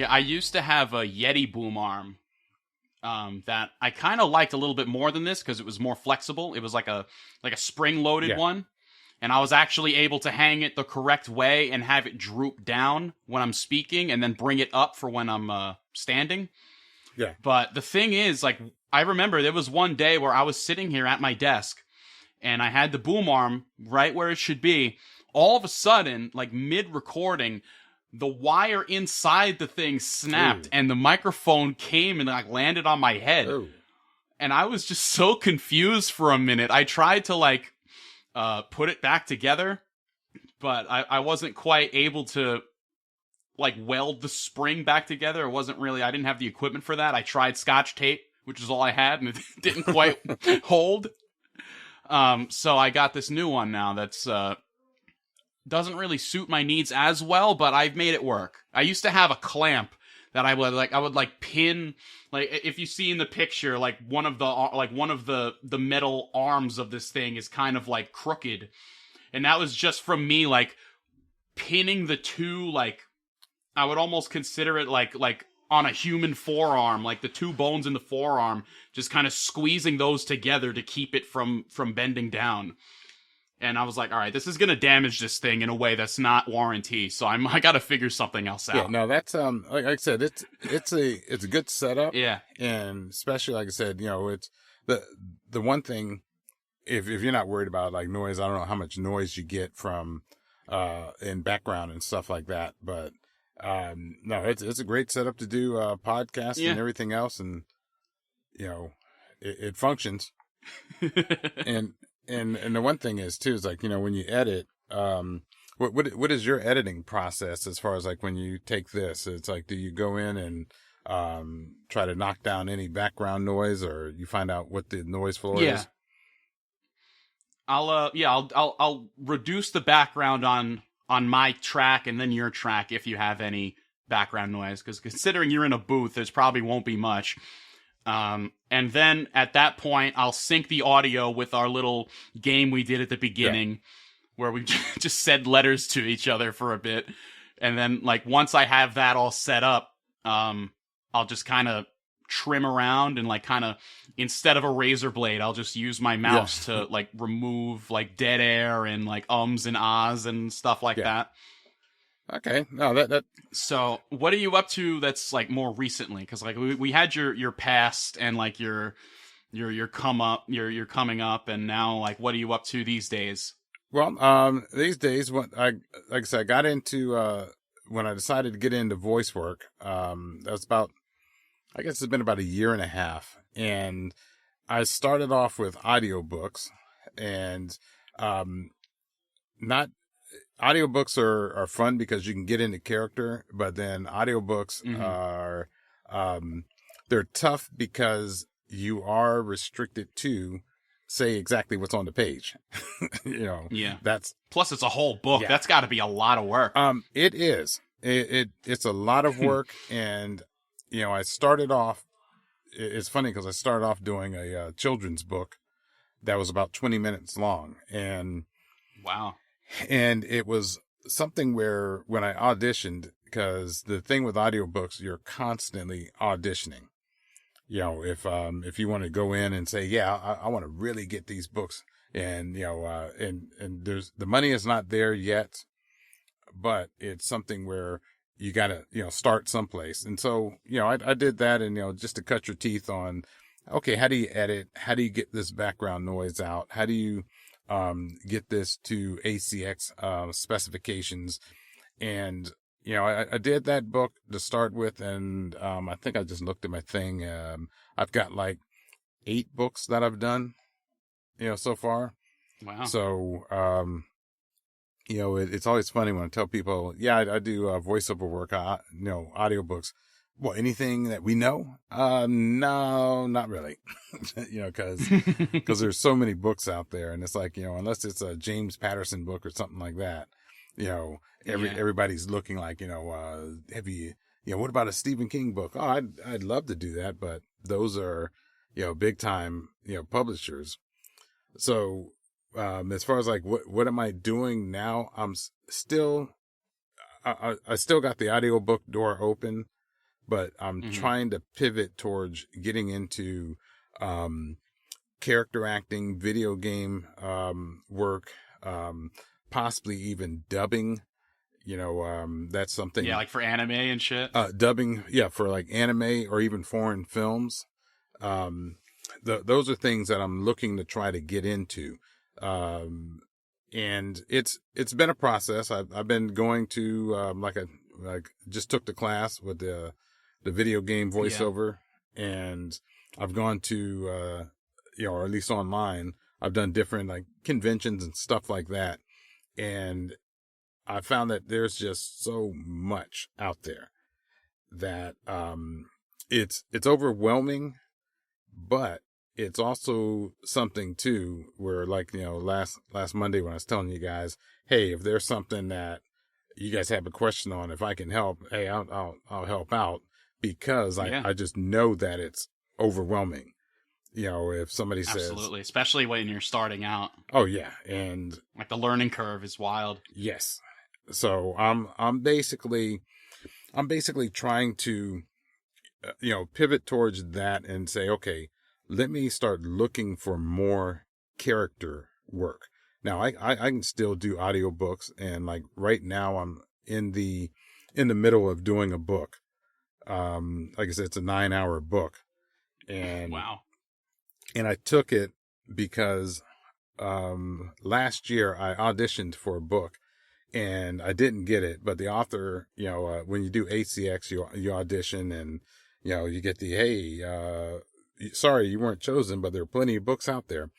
I used to have a Yeti boom arm that I kind of liked a little bit more than this because it was more flexible. It was like a spring-loaded one. And I was actually able to hang it the correct way and have it droop down when I'm speaking, and then bring it up for when I'm standing. Yeah. But the thing is, like, I remember there was one day where I was sitting here at my desk, and I had the boom arm right where it should be. All of a sudden, like mid-recording, the wire inside the thing snapped, and the microphone came and like landed on my head. Ooh. And I was just so confused for a minute. I tried to put it back together, but I wasn't quite able to weld the spring back together. I didn't have the equipment for that. I tried Scotch tape, which is all I had, and it didn't quite hold. So I got this new one now that's doesn't really suit my needs as well, but I've made it work. I used to have a clamp that I would pin, if you see in the picture, one of the metal arms of this thing is kind of crooked, and that was just from me pinning the two, I would almost consider it like on a human forearm, the two bones in the forearm, just kind of squeezing those together to keep it from bending down. And I was like, all right, this is going to damage this thing in a way that's not warranty. So I got to figure something else out. Yeah, no, that's, like I said, it's a good setup. Yeah. And especially, like I said, it's the one thing, if you're not worried about noise, I don't know how much noise you get from, in background and stuff like that. But, no, it's a great setup to do, podcasts and everything else. And, it functions. And the one thing is too, is when you edit, what is your editing process as far as when you take this? It's do you go in and try to knock down any background noise, or you find out what the noise floor is? I'll reduce the background on my track and then your track if you have any background noise, because considering you're in a booth, there's probably won't be much. And then at that point, I'll sync the audio with our little game we did at the beginning, where we just said letters to each other for a bit. And then, once I have that all set up, I'll just kind of trim around and, kind of, instead of a razor blade, I'll just use my mouse to, remove, dead air and, ums and ahs and stuff like that. Okay. No, that So, what are you up to that's like more recently? Because like we had your past and like your come up, your coming up, and now like what are you up to these days? well, these days, what like I said, I got into when I decided to get into voice work. That was about, I guess it's been about a year and a half, and I started off with audiobooks, and um, not audiobooks are fun because you can get into character, but then audiobooks Mm-hmm. are they're tough because you are restricted to say exactly what's on the page. Yeah. That's Plus, it's a whole book. yeah. That's got to be a lot of work. It is. It's a lot of work, and I started off. It's funny because I started off doing a children's book that was about 20 minutes long, Wow. and it was something where when I auditioned, because the thing with audiobooks, you're constantly auditioning. If you want to go in and say, yeah, I want to really get these books, and and there's the money is not there yet, but it's something where you got to start someplace. And so I did that, and just to cut your teeth on, okay, how do you edit, how do you get this background noise out, how do you get this to ACX specifications. And I did that book to start with, and I think I just looked at my thing. I've got like 8 books that I've done so far. Wow. So it's always funny when I tell people, yeah, I do voiceover work, audiobooks. Well, anything that we know? No, not really. Because there's so many books out there, and it's like, unless it's a James Patterson book or something like that, Yeah. everybody's looking like, have you, what about a Stephen King book? Oh, I'd love to do that, but those are, big time, publishers. So, as far as like what am I doing now? I'm still I still got the audiobook door open, but I'm Mm-hmm. trying to pivot towards getting into um character acting, video game work, possibly even dubbing. That's Yeah, something like for anime and shit. dubbing, yeah, for like anime or even foreign films. Um those are things that I'm looking to try to get into. Um and it's been a process. I've been going to like just took the class with the video game Yeah. voiceover, and I've gone to or at least online, I've done different like conventions and stuff like that, and I found that there's just so much out there that it's overwhelming, but it's also something too where, like, last Monday when I was telling you guys, hey, if there's something that you guys have a question on, if I can help, hey, I'll help out, because Yeah. I just know that it's overwhelming. If somebody says, Absolutely. Especially when you're starting out. oh yeah, and Like the learning curve is wild. yes, so I'm basically trying to pivot towards that and say, okay, let me start looking for more character work. Now I can still do audiobooks, and like right now I'm in the middle of doing a book. Like I said, it's a 9-hour book, and Wow. I took it because last year I auditioned for a book and I didn't get it, but the author, when you do ACX, you audition, and you get the, hey, sorry you weren't chosen, but there are plenty of books out there.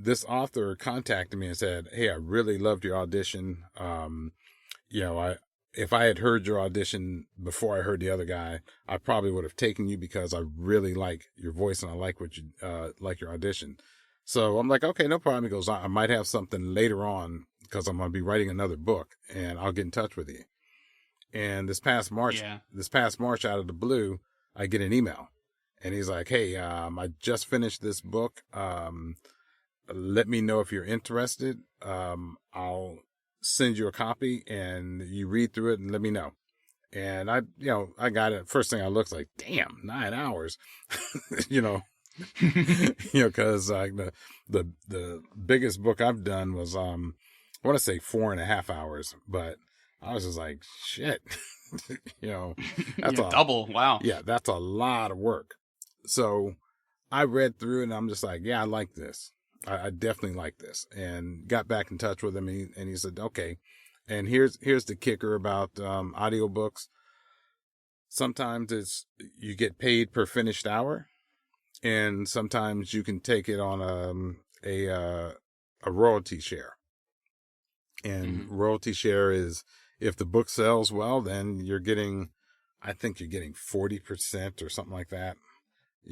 This author contacted me and said, hey, I really loved your audition. I if I had heard your audition before I heard the other guy, I probably would have taken you because I really like your voice and I like what you like your audition. So I'm like, okay, no problem. He goes, I might have something later on because I'm going to be writing another book, and I'll get in touch with you. And Yeah. this past March, out of the blue, I get an email, and he's like, hey, I just finished this book. Let me know if you're interested. I'll send you a copy, and you read through it and let me know. And I got it. First thing I looked, like, damn, 9 hours, you know, cause like the biggest book I've done was, I want to say 4.5 hours, but I was just like, shit, you know, that's Yeah, a, double. Wow. yeah, that's a lot of work. So I read through it and I'm just like, yeah, I like this. I definitely like this, and got back in touch with him, and he said, okay. And here's the kicker about audiobooks. Sometimes you get paid per finished hour, and sometimes you can take it on a royalty share. And Hmm. royalty share is, if the book sells well, then you're getting, I think you're getting 40% or something like that,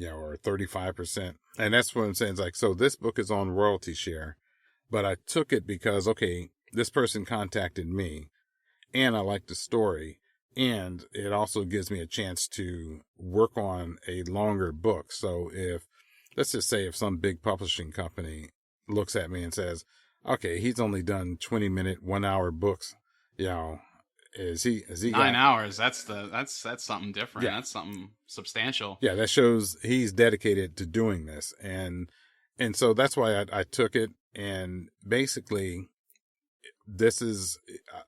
or 35%. And that's what I'm saying. It's like, so this book is on royalty share, but I took it because, okay, this person contacted me and I like the story. And it also gives me a chance to work on a longer book. So let's just say if some big publishing company looks at me and says, okay, he's only done 20-minute, 1 hour books, you know, has he got, 9 hours. That's something different. yeah, That's something substantial. yeah, that shows he's dedicated to doing this. And so that's why I took it. And basically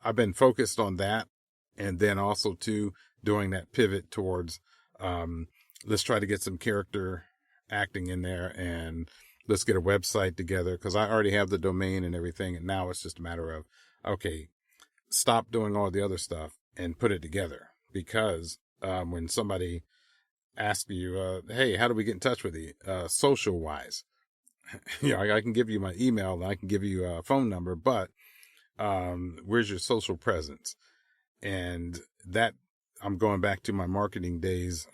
I've been focused on that. And then also too, doing that pivot towards, let's try to get some character acting in there, and let's get a website together. Cause I already have the domain and everything. And now it's just a matter of, okay, stop doing all the other stuff and put it together. Because, when somebody asks you, hey, how do we get in touch with you? Social wise, I can give you my email and I can give you a phone number, but, where's your social presence? And that, I'm going back to my marketing days,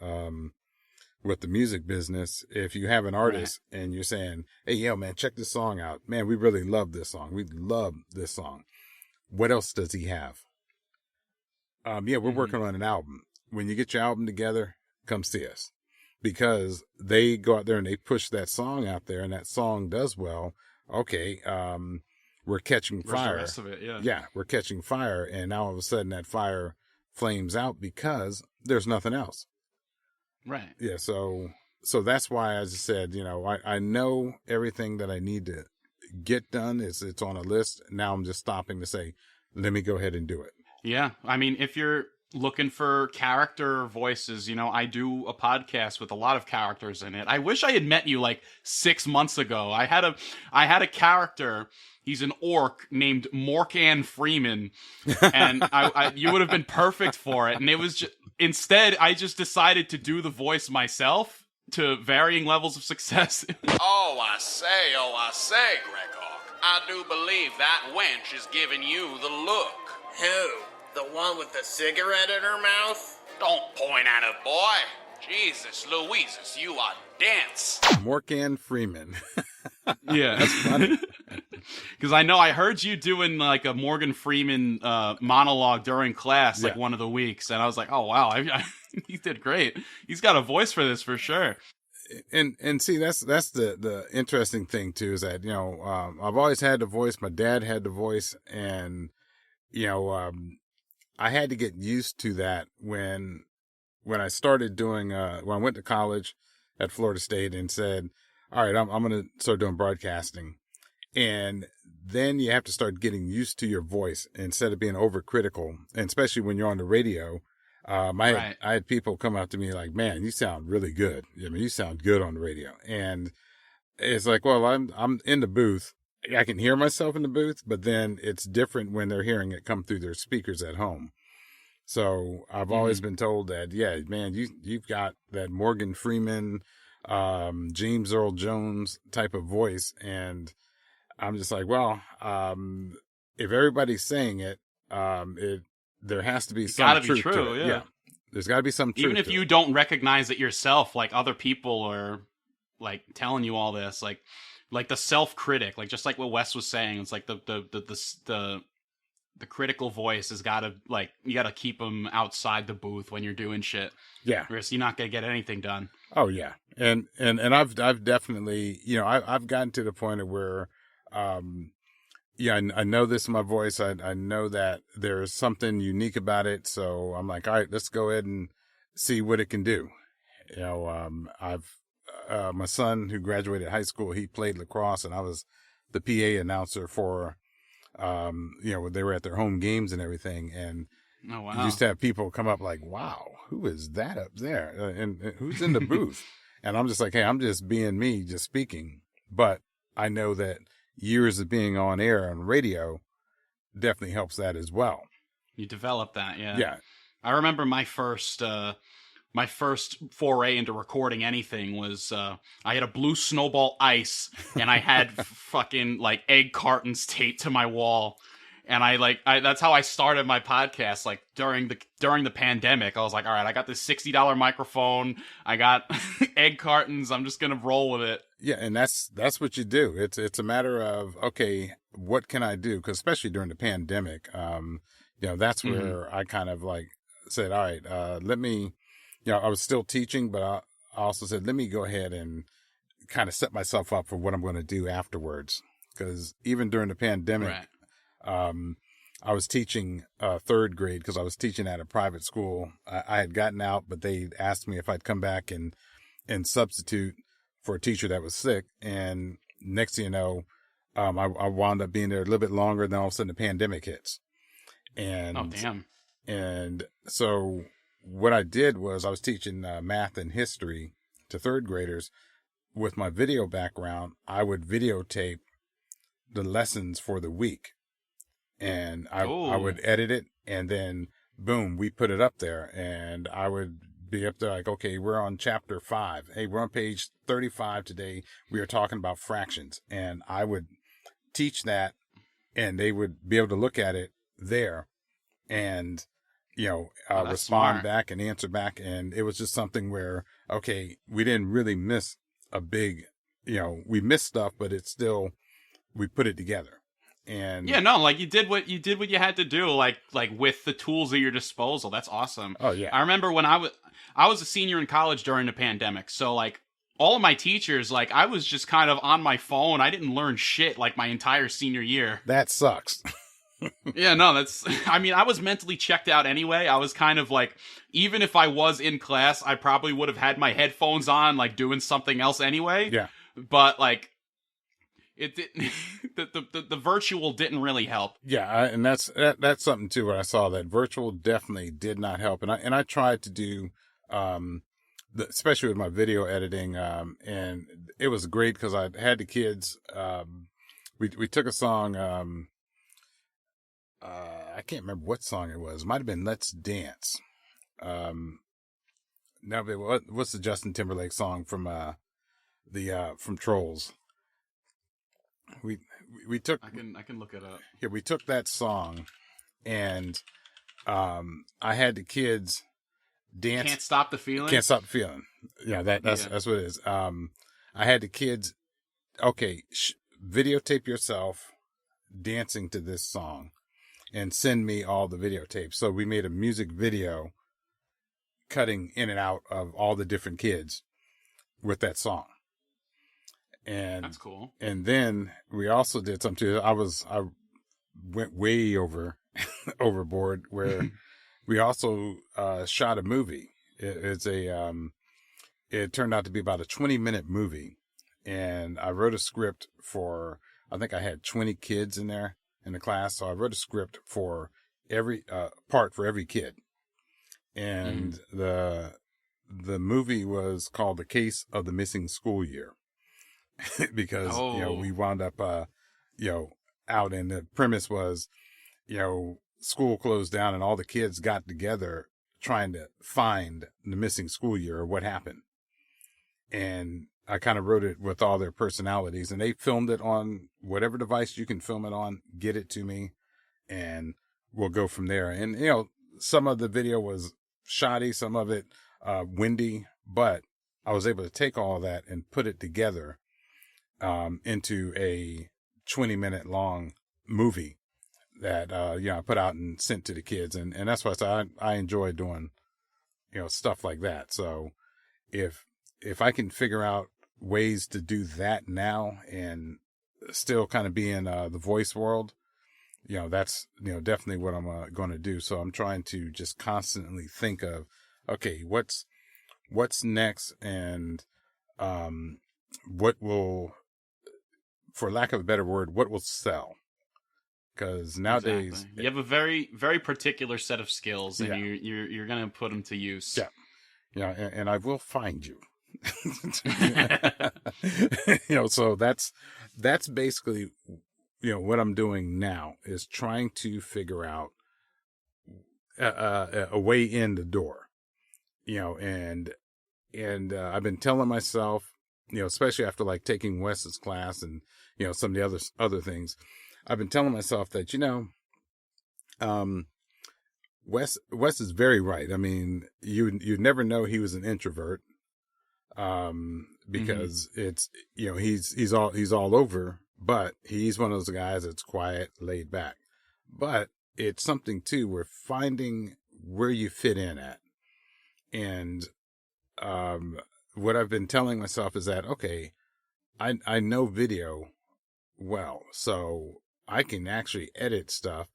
with the music business. If you have an Right. artist and you're saying, hey, yo, man, check this song out. Man, we really love this song. We love this song. What else does he have? Yeah, we're Hmm. working on an album. When you get your album together, come see us, because they go out there and they push that song out there, and that song does well. Okay. We're catching Where's the fire. rest of it? Yeah. Yeah. We're catching fire. And now all of a sudden that fire flames out because there's nothing else. Right. Yeah. So that's why, as I said, I know everything that I need to get done. It's on a list. Now I'm just stopping to say, let me go ahead and do it. Yeah. I mean, if you're looking for character voices, I do a podcast with a lot of characters in it. I wish I had met you like 6 months ago. I had a character. He's an orc named Morkan Freeman, and you would have been perfect for it. And it was just, instead, I just decided to do the voice myself to varying levels of success. Oh, I say, Gregor. I do believe that wench is giving you the look. Who? The one with the cigarette in her mouth? Don't point at her, boy. Jesus, Louises, you are dense. Morkan Freeman. Yeah. That's funny. Because I heard you doing like a Morgan Freeman monologue during class, like Yeah. one of the weeks, and I was like, oh wow, he did great. He's got a voice for this for sure. And see, that's the interesting thing too, is that, I've always had the voice. My dad had the voice, and, I had to get used to that when I started doing, when I went to college at Florida State and said, all right, I'm going to start doing broadcasting. And then you have to start getting used to your voice instead of being overcritical. And especially when you're on the radio. Right. I had people come up to me like, man, you sound really good. I mean, you sound good on the radio. And it's like, well, I'm in the booth. I can hear myself in the booth, but then it's different when they're hearing it come through their speakers at home. So I've always been told that, yeah, man, you've got that Morgan Freeman, James Earl Jones type of voice. And I'm just like, well, if everybody's saying it, there has to be some Gotta be truth true, to it. yeah. There's got to be some truth. Even if to you it. don't recognize it yourself, like other people are like telling you all this, like the self-critic, like just like what Wes was saying, it's like the critical voice has got to, like, you got to keep them outside the booth when you're doing shit. Yeah. Or else you're not gonna get anything done. Oh yeah. And I've definitely, I've gotten to the point of where, yeah, I know this is my voice. I know that there's something unique about it. So I'm like, all right, let's go ahead and see what it can do. My son who graduated high school, he played lacrosse, and I was the PA announcer for They were at their home games and everything. And Oh, you wow. used to have people come up like, wow, who is that up there? And who's in the booth? And I'm just like, hey, I'm just being me, just speaking. But I know that years of being on air on radio definitely helps that as well. You develop that, yeah. Yeah. I remember my first foray into recording anything was I had a blue Snowball Ice, and I had fucking like egg cartons taped to my wall. And that's how I started my podcast. Like during the pandemic, I was like, all right, I got this $60 microphone. I got egg cartons. I'm just gonna roll with it. Yeah, and that's what you do. It's a matter of, okay, what can I do? Because especially during the pandemic, that's where I kind of like said, all right, let me, I was still teaching, but I also said, let me go ahead and kind of set myself up for what I'm going to do afterwards. Because even during the pandemic, Right. I was teaching third grade because I was teaching at a private school. I had gotten out, but they asked me if I'd come back and substitute for a teacher that was sick. And next thing you know, I wound up being there a little bit longer. Then all of a sudden the pandemic hits. And, Oh, damn. And so what I did was I was teaching math and history to third graders. With my video background, I would videotape the lessons for the week. And I would edit it, and then boom, we put it up there, and I would be up there like, okay, we're on chapter 5. Hey, we're on page 35 today. We are talking about fractions. And I would teach that, and they would be able to look at it there and, respond smart. back and answer back. And it was just something where, okay, we didn't really miss a big, we missed stuff, but it's still, we put it together. And yeah, no, like you did what you had to do, like with the tools at your disposal. That's awesome. Oh yeah. I remember when I was a senior in college during the pandemic, so like all of my teachers, like I was just kind of on my phone. I didn't learn shit like my entire senior year. That sucks. Yeah, no, I was mentally checked out anyway. I was kind of like, even if I was in class, I probably would have had my headphones on, like doing something else anyway. Yeah. But like, it didn't. the virtual didn't really help. Yeah, and that's something too. Where I saw that virtual definitely did not help, and I tried to do, especially with my video editing, and it was great because I had the kids. We took a song. I can't remember what song it was. It might have been "Let's Dance." No, but what's the Justin Timberlake song from from Trolls? We took. I can look it up. Yeah, we took that song, and I had the kids dance. Can't stop the feeling. Can't stop the feeling. Yeah, that's what it is. I had the kids. Okay, videotape yourself dancing to this song, and send me all the videotapes. So we made a music video, cutting in and out of all the different kids with that song. And that's cool. And then we also did something too. I went way overboard where we also shot a movie. It turned out to be about a 20-minute movie, and I wrote a script for, I think I had 20 kids in there in the class, so I wrote a script for every part for every kid, and the movie was called The Case of the Missing School Year. Because we wound up out, and the premise was, school closed down and all the kids got together trying to find the missing school year or what happened. And I kind of wrote it with all their personalities, and they filmed it on whatever device you can film it on. Get it to me, and we'll go from there. And some of the video was shoddy, some of it windy, but I was able to take all of that and put it together into a 20-minute long movie that I put out and sent to the kids, and that's why I enjoy doing stuff like that. So if I can figure out ways to do that now and still kind of be in the voice world, that's definitely what I'm going to do. So I'm trying to just constantly think of, okay, what's next, and what will, for lack of a better word, what will sell? because nowadays, Exactly. You have a very, very particular set of skills, and Yeah. you're gonna put them to use. Yeah. And I will find you. So that's basically, what I'm doing now is trying to figure out a way in the door, and I've been telling myself, especially after like taking Wes's class and, some of the other things, I've been telling myself that, Wes is very right. I mean, you'd never know he was an introvert, because it's, he's all over, but he's one of those guys that's quiet, laid back. But it's something too, we're finding where you fit in at. And, what I've been telling myself is that, okay, I know video well, so I can actually edit stuff,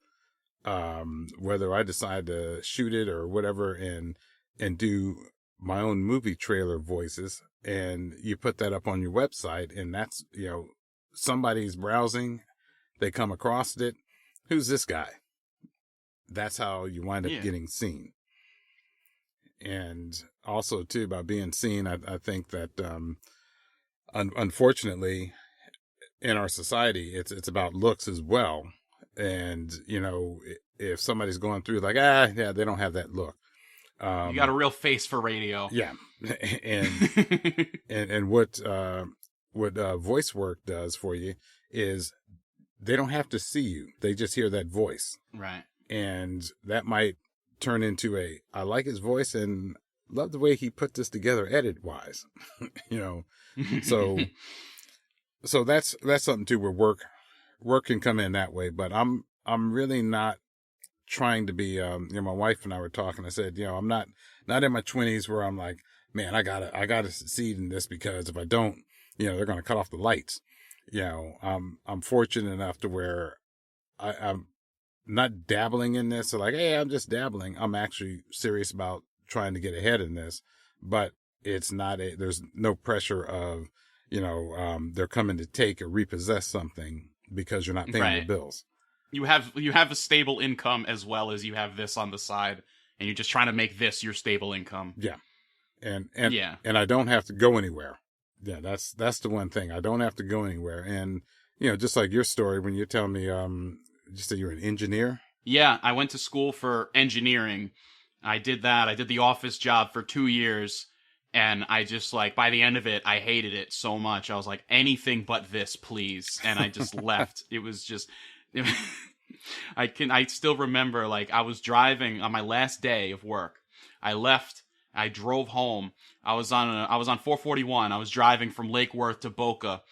whether I decide to shoot it or whatever, and do my own movie trailer voices, and you put that up on your website, and that's, somebody's browsing, they come across it. Who's this guy? That's how you wind up getting seen. And also too, by being seen, I think that, unfortunately in our society, it's about looks as well. And, if somebody's going through like, they don't have that look. You got a real face for radio. Yeah. And, and what voice work does for you is they don't have to see you. They just hear that voice. Right. And that might turn into I like his voice and love the way he put this together edit wise, so that's something too, where work can come in that way. But I'm really not trying to be, my wife and I were talking, I said, I'm not in my 20s where I'm like, man, I gotta succeed in this, because if I don't, they're going to cut off the lights. I'm fortunate enough to where I'm not dabbling in this. So like, hey, I'm just dabbling. I'm actually serious about trying to get ahead in this, but it's not there's no pressure of, they're coming to take or repossess something because you're not paying the bills. You have a stable income as well as you have this on the side, and you're just trying to make this your stable income. Yeah. And I don't have to go anywhere. Yeah. That's the one thing. I don't have to go anywhere. And, just like your story, when you tell me, you said you're an engineer? Yeah, I went to school for engineering. I did that. I did the office job for 2 years, and I just, like, by the end of it, I hated it so much. I was like, anything but this, please. And I just left. It was just... I still remember, like, I was driving on my last day of work. I left. I drove home. I was on 441. I was driving from Lake Worth to Boca.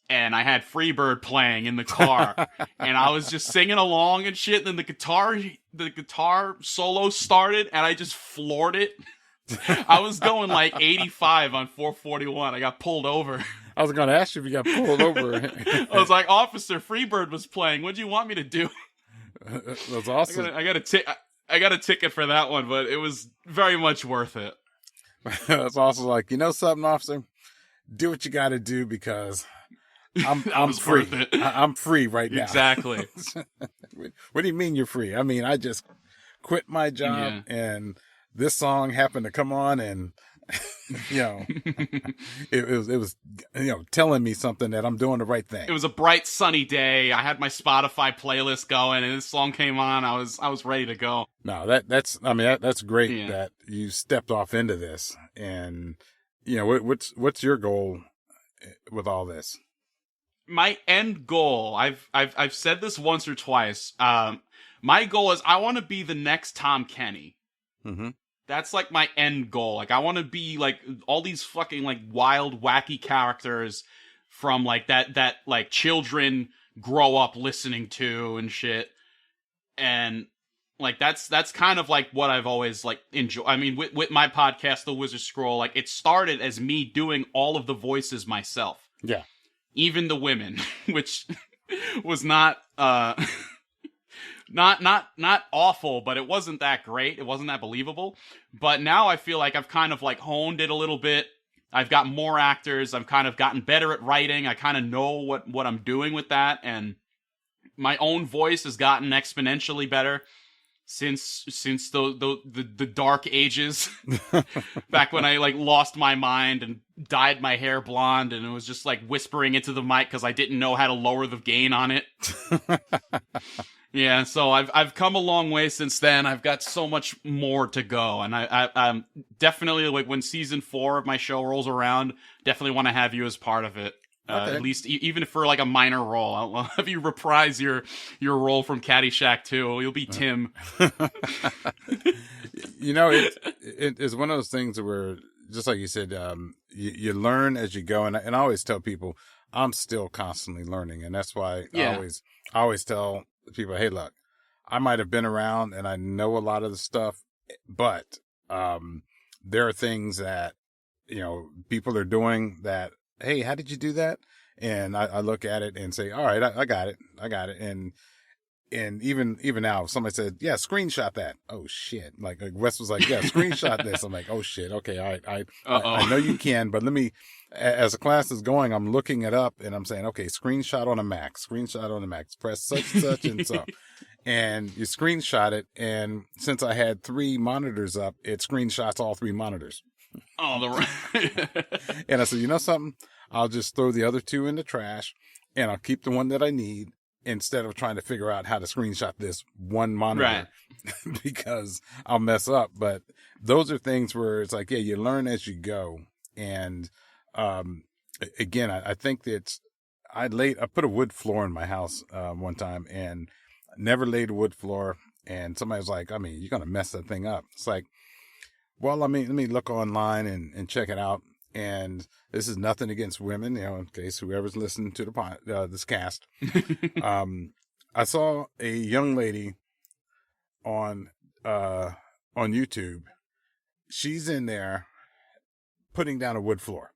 And I had Freebird playing in the car, and I was just singing along and shit. And then the guitar solo started, and I just floored it. I was going like 85 on 441. I got pulled over. I was going to ask you if you got pulled over. I was like, Officer, Freebird was playing. What do you want me to do? That's awesome. I got a ticket for that one, but it was very much worth it. That's also like, something, officer? Do what you got to do, because I'm free. I'm free right now. Exactly. What do you mean you're free? I mean, I just quit my job, and this song happened to come on, and it was telling me something that I'm doing the right thing. It was a bright sunny day. I had my Spotify playlist going, and this song came on. I was ready to go. No, that's great that you stepped off into this. And what's your goal with all this? My end goal, I've said this once or twice. My goal is I want to be the next Tom Kenny. Mm-hmm. That's like my end goal. Like, I want to be like all these fucking like wild, wacky characters from like that like children grow up listening to and shit. And like that's kind of like what I've always like enjoyed. I mean, with my podcast, The Wizard Scroll, like it started as me doing all of the voices myself. Yeah. Even the women, which was not not awful, but it wasn't that great. It wasn't that believable. But now I feel like I've kind of like honed it a little bit. I've got more actors. I've kind of gotten better at writing. I kind of know what I'm doing with that. And my own voice has gotten exponentially better since the dark ages, back when I like lost my mind and dyed my hair blonde and it was just like whispering into the mic because I didn't know how to lower the gain on it. Yeah, so I've come a long way since then. I've got so much more to go, and I'm definitely, like, when season 4 of my show rolls around, definitely want to have you as part of it. Okay. At least even for like a minor role. I'll have you reprise your role from Caddyshack 2. You'll be Tim. You know, it's one of those things where, just like you said, you learn as you go, and I always tell people I'm still constantly learning, and that's why Yeah. I always tell people, hey, look, I might have been around and I know a lot of the stuff, but there are things that, you know, people are doing that, hey, how did you do that? And I look at it and say, all right, I got it. And even now, if somebody said, yeah, screenshot that. Oh shit. Like Wes was like, yeah, screenshot this. I'm like, oh shit. Okay. All right. I know you can, but let me, as the class is going, I'm looking it up and I'm saying, okay, screenshot on a Mac, press such and so. And you screenshot it. And since I had 3 monitors up, it screenshots all 3 monitors. Oh, And I said, you know something? I'll just throw the other 2 in the trash and I'll keep the one that I need instead of trying to figure out how to screenshot this one monitor, right? Because I'll mess up. But those are things where it's like, yeah, you learn as you go. And, again, I think that I put a wood floor in my house, one time and never laid a wood floor. And somebody was like, I mean, you're going to mess that thing up. It's like, well, I mean, let me look online and check it out. And this is nothing against women, you know, in case whoever's listening to this cast. I saw a young lady on YouTube. She's in there putting down a wood floor.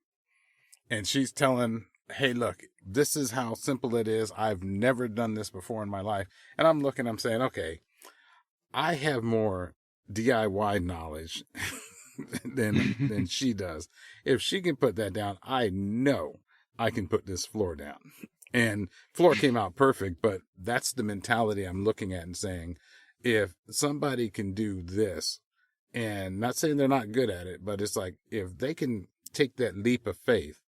And she's telling, hey, look, this is how simple it is. I've never done this before in my life. And I'm saying, okay, I have more DIY knowledge than she does. If she can put that down, I know I can put this floor down. And floor came out perfect, but that's the mentality I'm looking at and saying, if somebody can do this, and not saying they're not good at it, but it's like, if they can take that leap of faith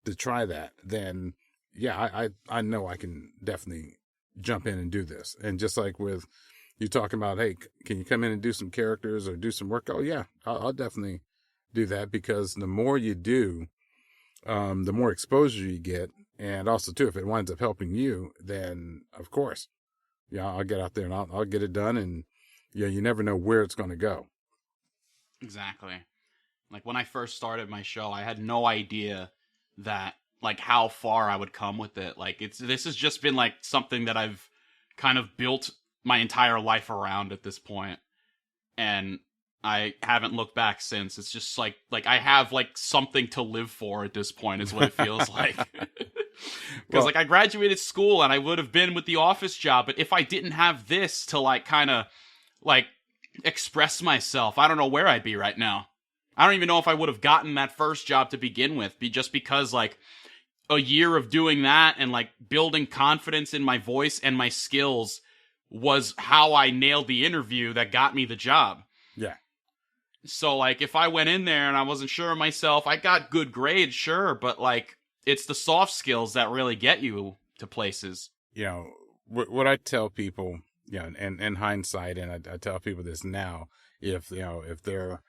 to try that, then yeah, I know I can definitely jump in and do this. And just like with you talking about, hey, can you come in and do some characters or do some work? Oh yeah, I'll definitely do that, because the more you do, the more exposure you get. And also too, if it winds up helping you, then of course, yeah, I'll get out there and I'll get it done. And yeah, you never know where it's going to go. Exactly. Like when I first started my show, I had no idea that like how far I would come with it. Like this has just been like something that I've kind of built my entire life around at this point, and I haven't looked back since. It's just like I have like something to live for at this point is what it feels like. Because like I graduated school and I would have been with the office job, but if I didn't have this to like kind of like express myself, I don't know where I'd be right now. I don't even know if I would have gotten that first job to begin with, just because like a year of doing that and like building confidence in my voice and my skills was how I nailed the interview that got me the job. Yeah. So like if I went in there and I wasn't sure of myself, I got good grades, sure, but like it's the soft skills that really get you to places. You know, what I tell people, you know, and in hindsight, and I tell people this now, if they're,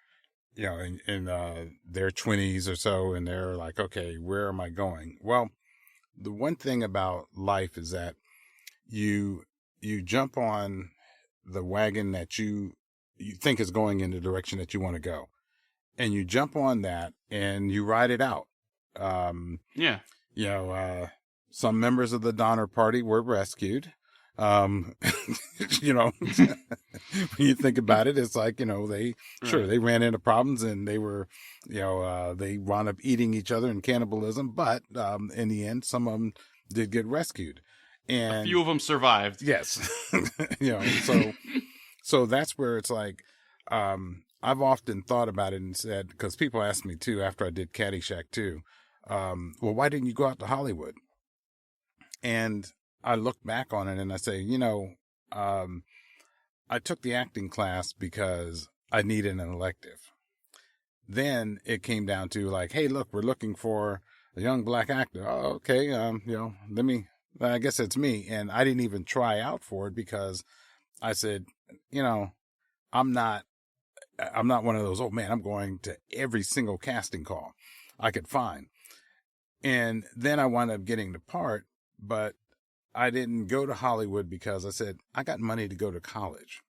you know, in their 20s or so, and they're like, okay, where am I going? Well, the one thing about life is that you jump on the wagon that you think is going in the direction that you want to go, and you jump on that and you ride it out. Yeah. You know, some members of the Donner Party were rescued. You know, when you think about it, it's like, you know, they ran into problems and they were, you know, they wound up eating each other in cannibalism, but, in the end, some of them did get rescued. And a few of them survived. Yes. You know, so that's where it's like, I've often thought about it and said, because people asked me too, after I did Caddyshack 2, well, why didn't you go out to Hollywood? And I look back on it and I say, I took the acting class because I needed an elective. Then it came down to like, hey, look, we're looking for a young black actor. Oh, okay. I guess it's me. And I didn't even try out for it because I said, I'm not one of those, oh man, I'm going to every single casting call I could find. And then I wound up getting the part, but I didn't go to Hollywood because I said, I got money to go to college.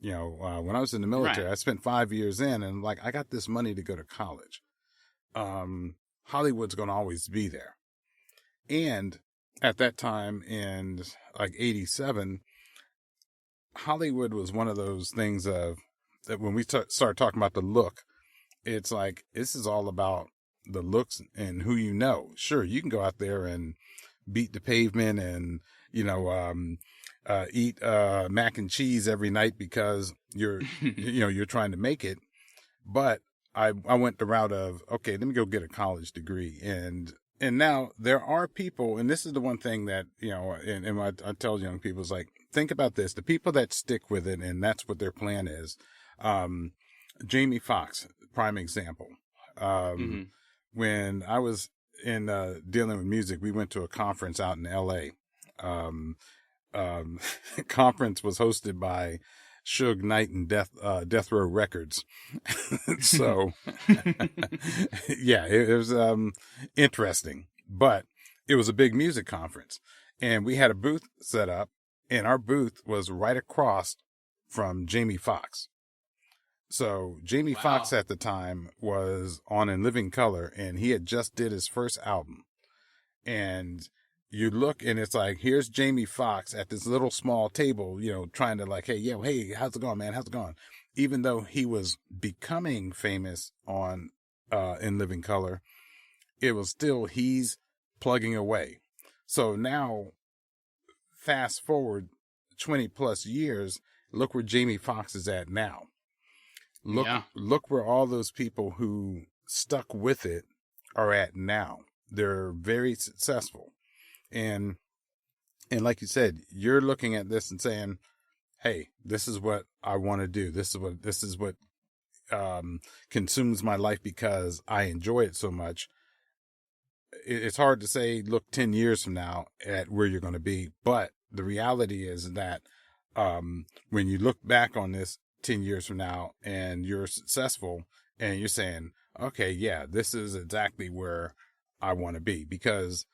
When I was in the military, Right. I spent 5 years in and like, I got this money to go to college. Hollywood's going to always be there. And at that time in like 87, Hollywood was one of those things of that when we start talking about the look, it's like, this is all about the looks and who you know. Sure, you can go out there and beat the pavement and, eat mac and cheese every night because you're, you're trying to make it. But I went the route of, okay, let me go get a college degree. And now there are people, and this is the one thing that, and I tell young people is like, think about this, the people that stick with it and that's what their plan is. Jamie Foxx, prime example. When I was in dealing with music, we went to a conference out in LA. Conference was hosted by Suge Knight and Death Row Records. So, yeah, it was interesting, but it was a big music conference, and we had a booth set up, and our booth was right across from Jamie Foxx. So Jamie Foxx at the time was on In Living Color, and he had just did his first album. And you look, and it's like, here's Jamie Foxx at this little small table, trying to like, hey, how's it going, man? How's it going? Even though he was becoming famous on In Living Color, it was still, he's plugging away. So now, fast forward 20 plus years, look where Jamie Foxx is at now. Look where all those people who stuck with it are at now. They're very successful. And like you said, you're looking at this and saying, hey, this is what I want to do. This is what consumes my life because I enjoy it so much. It's hard to say, look, 10 years from now at where you're going to be. But the reality is that when you look back on this 10 years from now and you're successful and you're saying, okay, yeah, this is exactly where I want to be. Because,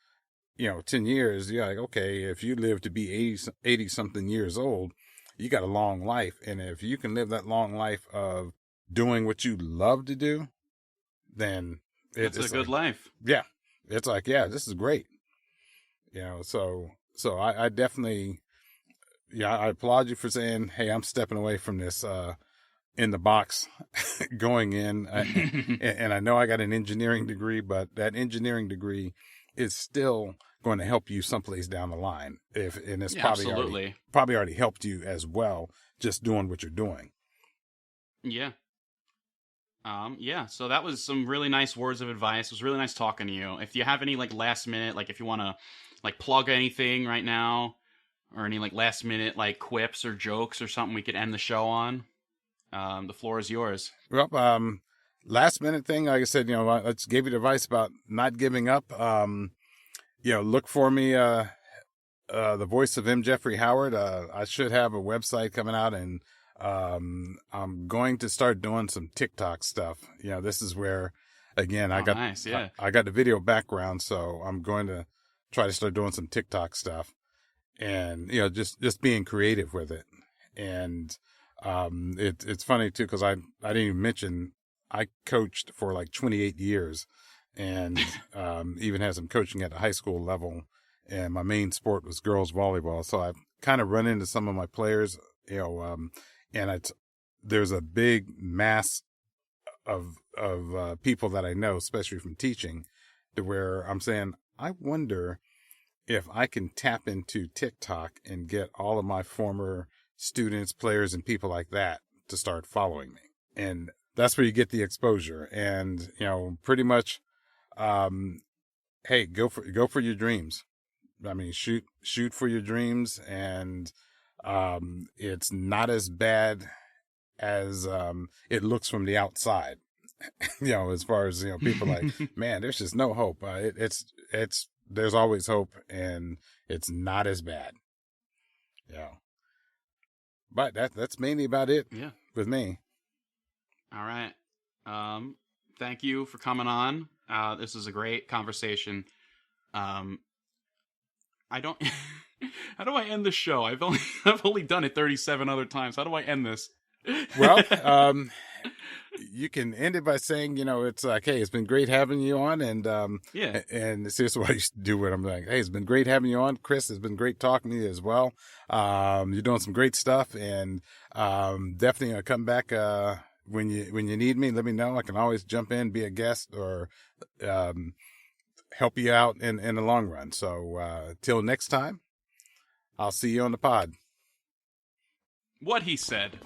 10 years, you're like, okay, if you live to be 80 something years old, you got a long life. And if you can live that long life of doing what you love to do, then it's a good life. Yeah. It's like, yeah, this is great. So I definitely, I applaud you for saying, hey, I'm stepping away from this, in the box going in. And I know I got an engineering degree, but that engineering degree is still going to help you someplace down the line. And it's probably already helped you as well, just doing what you're doing. Yeah. So that was some really nice words of advice. It was really nice talking to you. If you have any like last minute, like if you want to like plug anything right now or any like last minute like quips or jokes or something we could end the show on, the floor is yours. Well, last minute thing, like I said, I just gave you the advice about not giving up. Look for me, the voice of M. Jeffery Howard. I should have a website coming out, and I'm going to start doing some TikTok stuff. This is where, again, I got the video background, so I'm going to try to start doing some TikTok stuff, and just being creative with it. And it's funny too because I didn't even mention I coached for like 28 years, and even had some coaching at the high school level. And my main sport was girls volleyball, so I've kind of run into some of my players, and there's a big mass of people that I know, especially from teaching, to where I'm saying, I wonder if I can tap into TikTok and get all of my former students, players, and people like that to start following me. And that's where you get the exposure. And, pretty much, hey, go for your dreams. I mean, shoot for your dreams, and it's not as bad as it looks from the outside. As far as people like, man, there's just no hope. It's there's always hope, and it's not as bad. But that's mainly about it. Yeah. With me. All right. Thank you for coming on. This is a great conversation. I don't. How do I end the show? I've only done it 37 other times. How do I end this? Well, you can end it by saying, it's like, hey, it's been great having you on, and Yeah. and seriously, what I used to do when I'm like, hey, it's been great having you on, Chris. It's been great talking to you as well. You're doing some great stuff, and definitely come back when you need me. Let me know. I can always jump in, be a guest, or help you out in the long run. So till next time, I'll see you on the pod. What he said.